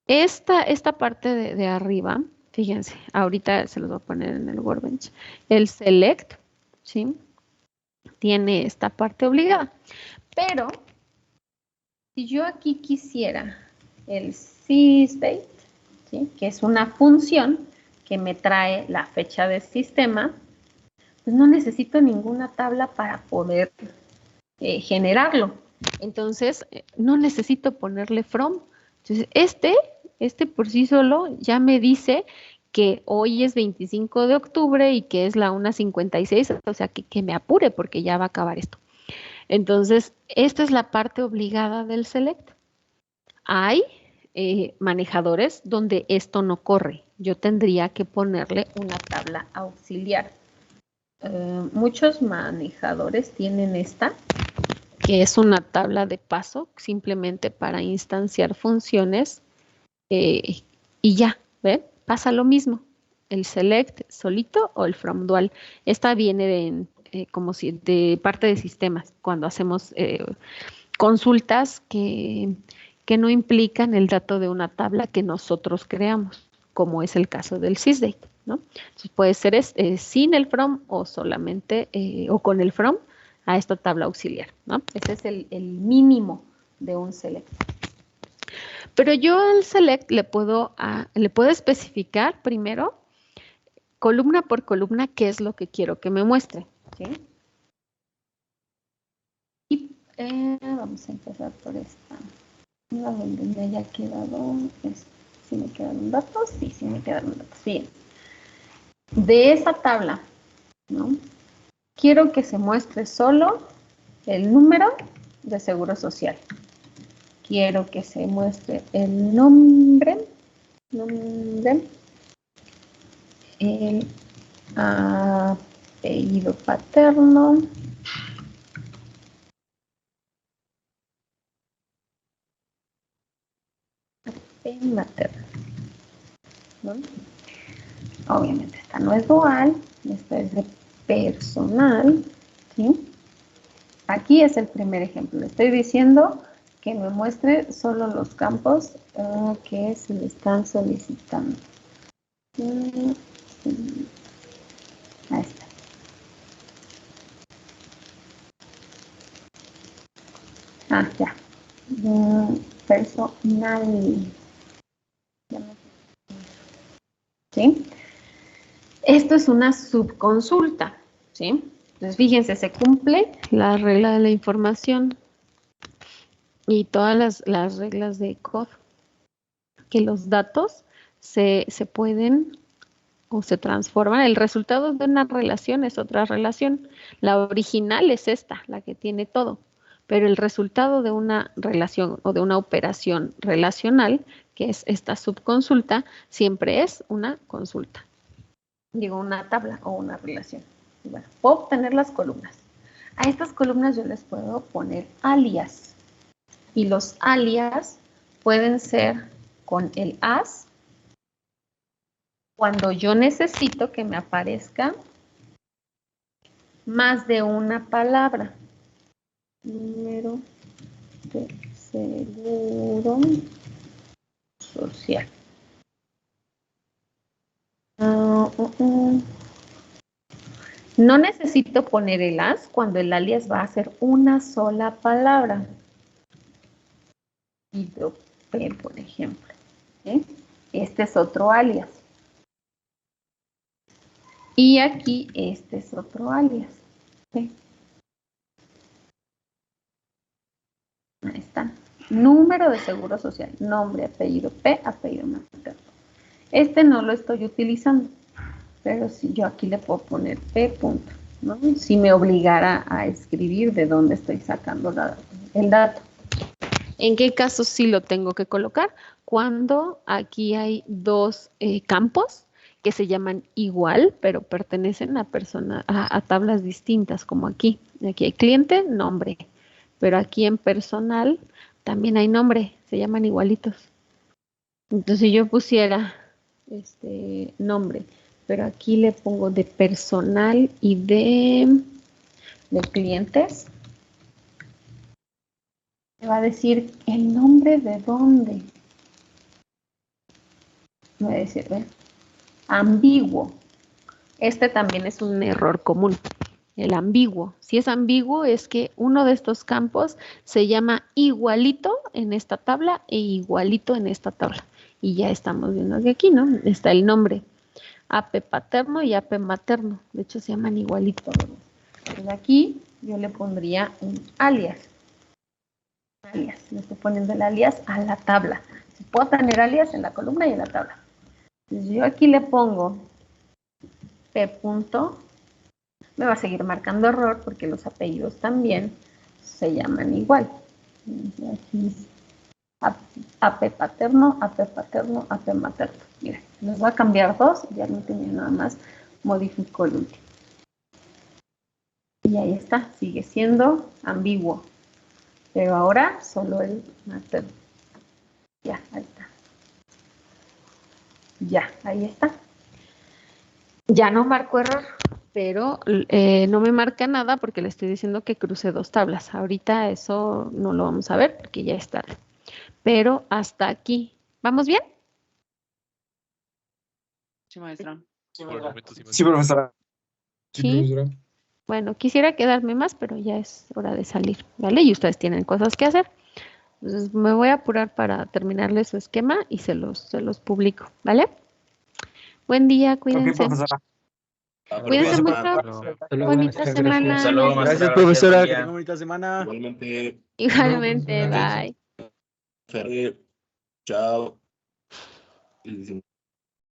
Esta parte de arriba, fíjense, ahorita se los voy a poner en el workbench. El select, ¿sí? Tiene esta parte obligada, pero Si yo aquí quisiera el sysdate, ¿sí? Que es una función que me trae la fecha del sistema, pues no necesito ninguna tabla para poder generarlo. Entonces, no necesito ponerle from. Entonces, este por sí solo ya me dice que hoy es 25 de octubre y que es la 1:56, o sea, que me apure porque ya va a acabar esto. Entonces, esta es la parte obligada del select. Hay manejadores donde esto no corre. Yo tendría que ponerle una tabla auxiliar. Muchos manejadores tienen esta, que es una tabla de paso simplemente para instanciar funciones y ya, ¿ven? Pasa lo mismo, el select solito o el from dual. Esta viene como si de parte de sistemas, cuando hacemos consultas que no implican el dato de una tabla que nosotros creamos, como es el caso del sysdate, ¿no? Entonces puede ser sin el from o solamente o con el from a esta tabla auxiliar, ¿no? Ese es el mínimo de un select. Pero yo al select le puedo especificar primero, columna por columna, qué es lo que quiero que me muestre, ¿sí? Y vamos a empezar por esta. Una donde me haya quedado, ¿sí me quedaron datos? Sí me quedaron datos. Bien. De esa tabla, ¿no? Quiero que se muestre solo el número de seguro social. Quiero que se muestre el nombre, el apellido paterno, materno, ¿no? Obviamente esta no es dual, esta es de personal, ¿sí? Aquí es el primer ejemplo. Le estoy diciendo que me muestre solo los campos que se le están solicitando. Ahí está. Ya. Personal. ¿Sí? Esto es una subconsulta, ¿sí? Entonces, fíjense, se cumple la regla de la información y todas las reglas de COD, que los datos se pueden o se transforman. El resultado de una relación es otra relación. La original es esta, la que tiene todo. Pero el resultado de una relación o de una operación relacional, que es esta subconsulta, siempre es una consulta. Digo, una tabla o una relación. Y bueno, puedo obtener las columnas. A estas columnas yo les puedo poner alias. Y los alias pueden ser con el as, cuando yo necesito que me aparezca más de una palabra. Número de seguro social. No necesito poner el as cuando el alias va a ser una sola palabra. Hidropen, por ejemplo. ¿Sí? Este es otro alias. Y aquí este es otro alias. ¿Sí? Ahí está. Número de seguro social. Nombre, apellido P, apellido materno. Este no lo estoy utilizando. Pero si yo aquí le puedo poner P punto, ¿no? Si me obligara a escribir de dónde estoy sacando el dato. ¿En qué caso sí lo tengo que colocar? Cuando aquí hay dos campos que se llaman igual, pero pertenecen a tablas distintas, como aquí. Aquí hay cliente, nombre. Pero aquí en personal también hay nombre, se llaman igualitos. Entonces, si yo pusiera nombre, pero aquí le pongo de personal y de clientes, me va a decir el nombre de dónde. Me va a decir, ¿ven? Ambiguo. Este también es un error común. el ambiguo. Si es ambiguo es que uno de estos campos se llama igualito en esta tabla e igualito en esta tabla. Y ya estamos viendo que aquí, ¿no? Está el nombre. AP paterno y AP materno. De hecho, se llaman igualitos. Entonces aquí yo le pondría un alias. Alias. Le estoy poniendo el alias a la tabla. Si puedo tener alias en la columna y en la tabla. Entonces yo aquí le pongo P punto. Me va a seguir marcando error porque los apellidos también se llaman igual. Aquí AP paterno, AP paterno, AP materno. Miren, les voy a cambiar dos, ya no tenía nada más, modifico el último. Y ahí está, sigue siendo ambiguo. Pero ahora solo el materno. Ya, ahí está. Ya, ahí está. Ya no marco error, pero no me marca nada porque le estoy diciendo que cruce dos tablas. Ahorita eso no lo vamos a ver porque ya es tarde. Pero hasta aquí. ¿Vamos bien? Sí, maestra. Sí, profesora. Sí. Bueno, quisiera quedarme más, pero ya es hora de salir, ¿vale? Y ustedes tienen cosas que hacer. Entonces me voy a apurar para terminarles su esquema y se los publico, ¿vale? Buen día, cuídense. Ok, profesora. Cuídense mucho. Bonita semana. Hasta luego, maestra. Gracias, profesora. Buen Que día. tenga bonita semana. Igualmente. Igualmente, bye. Chao.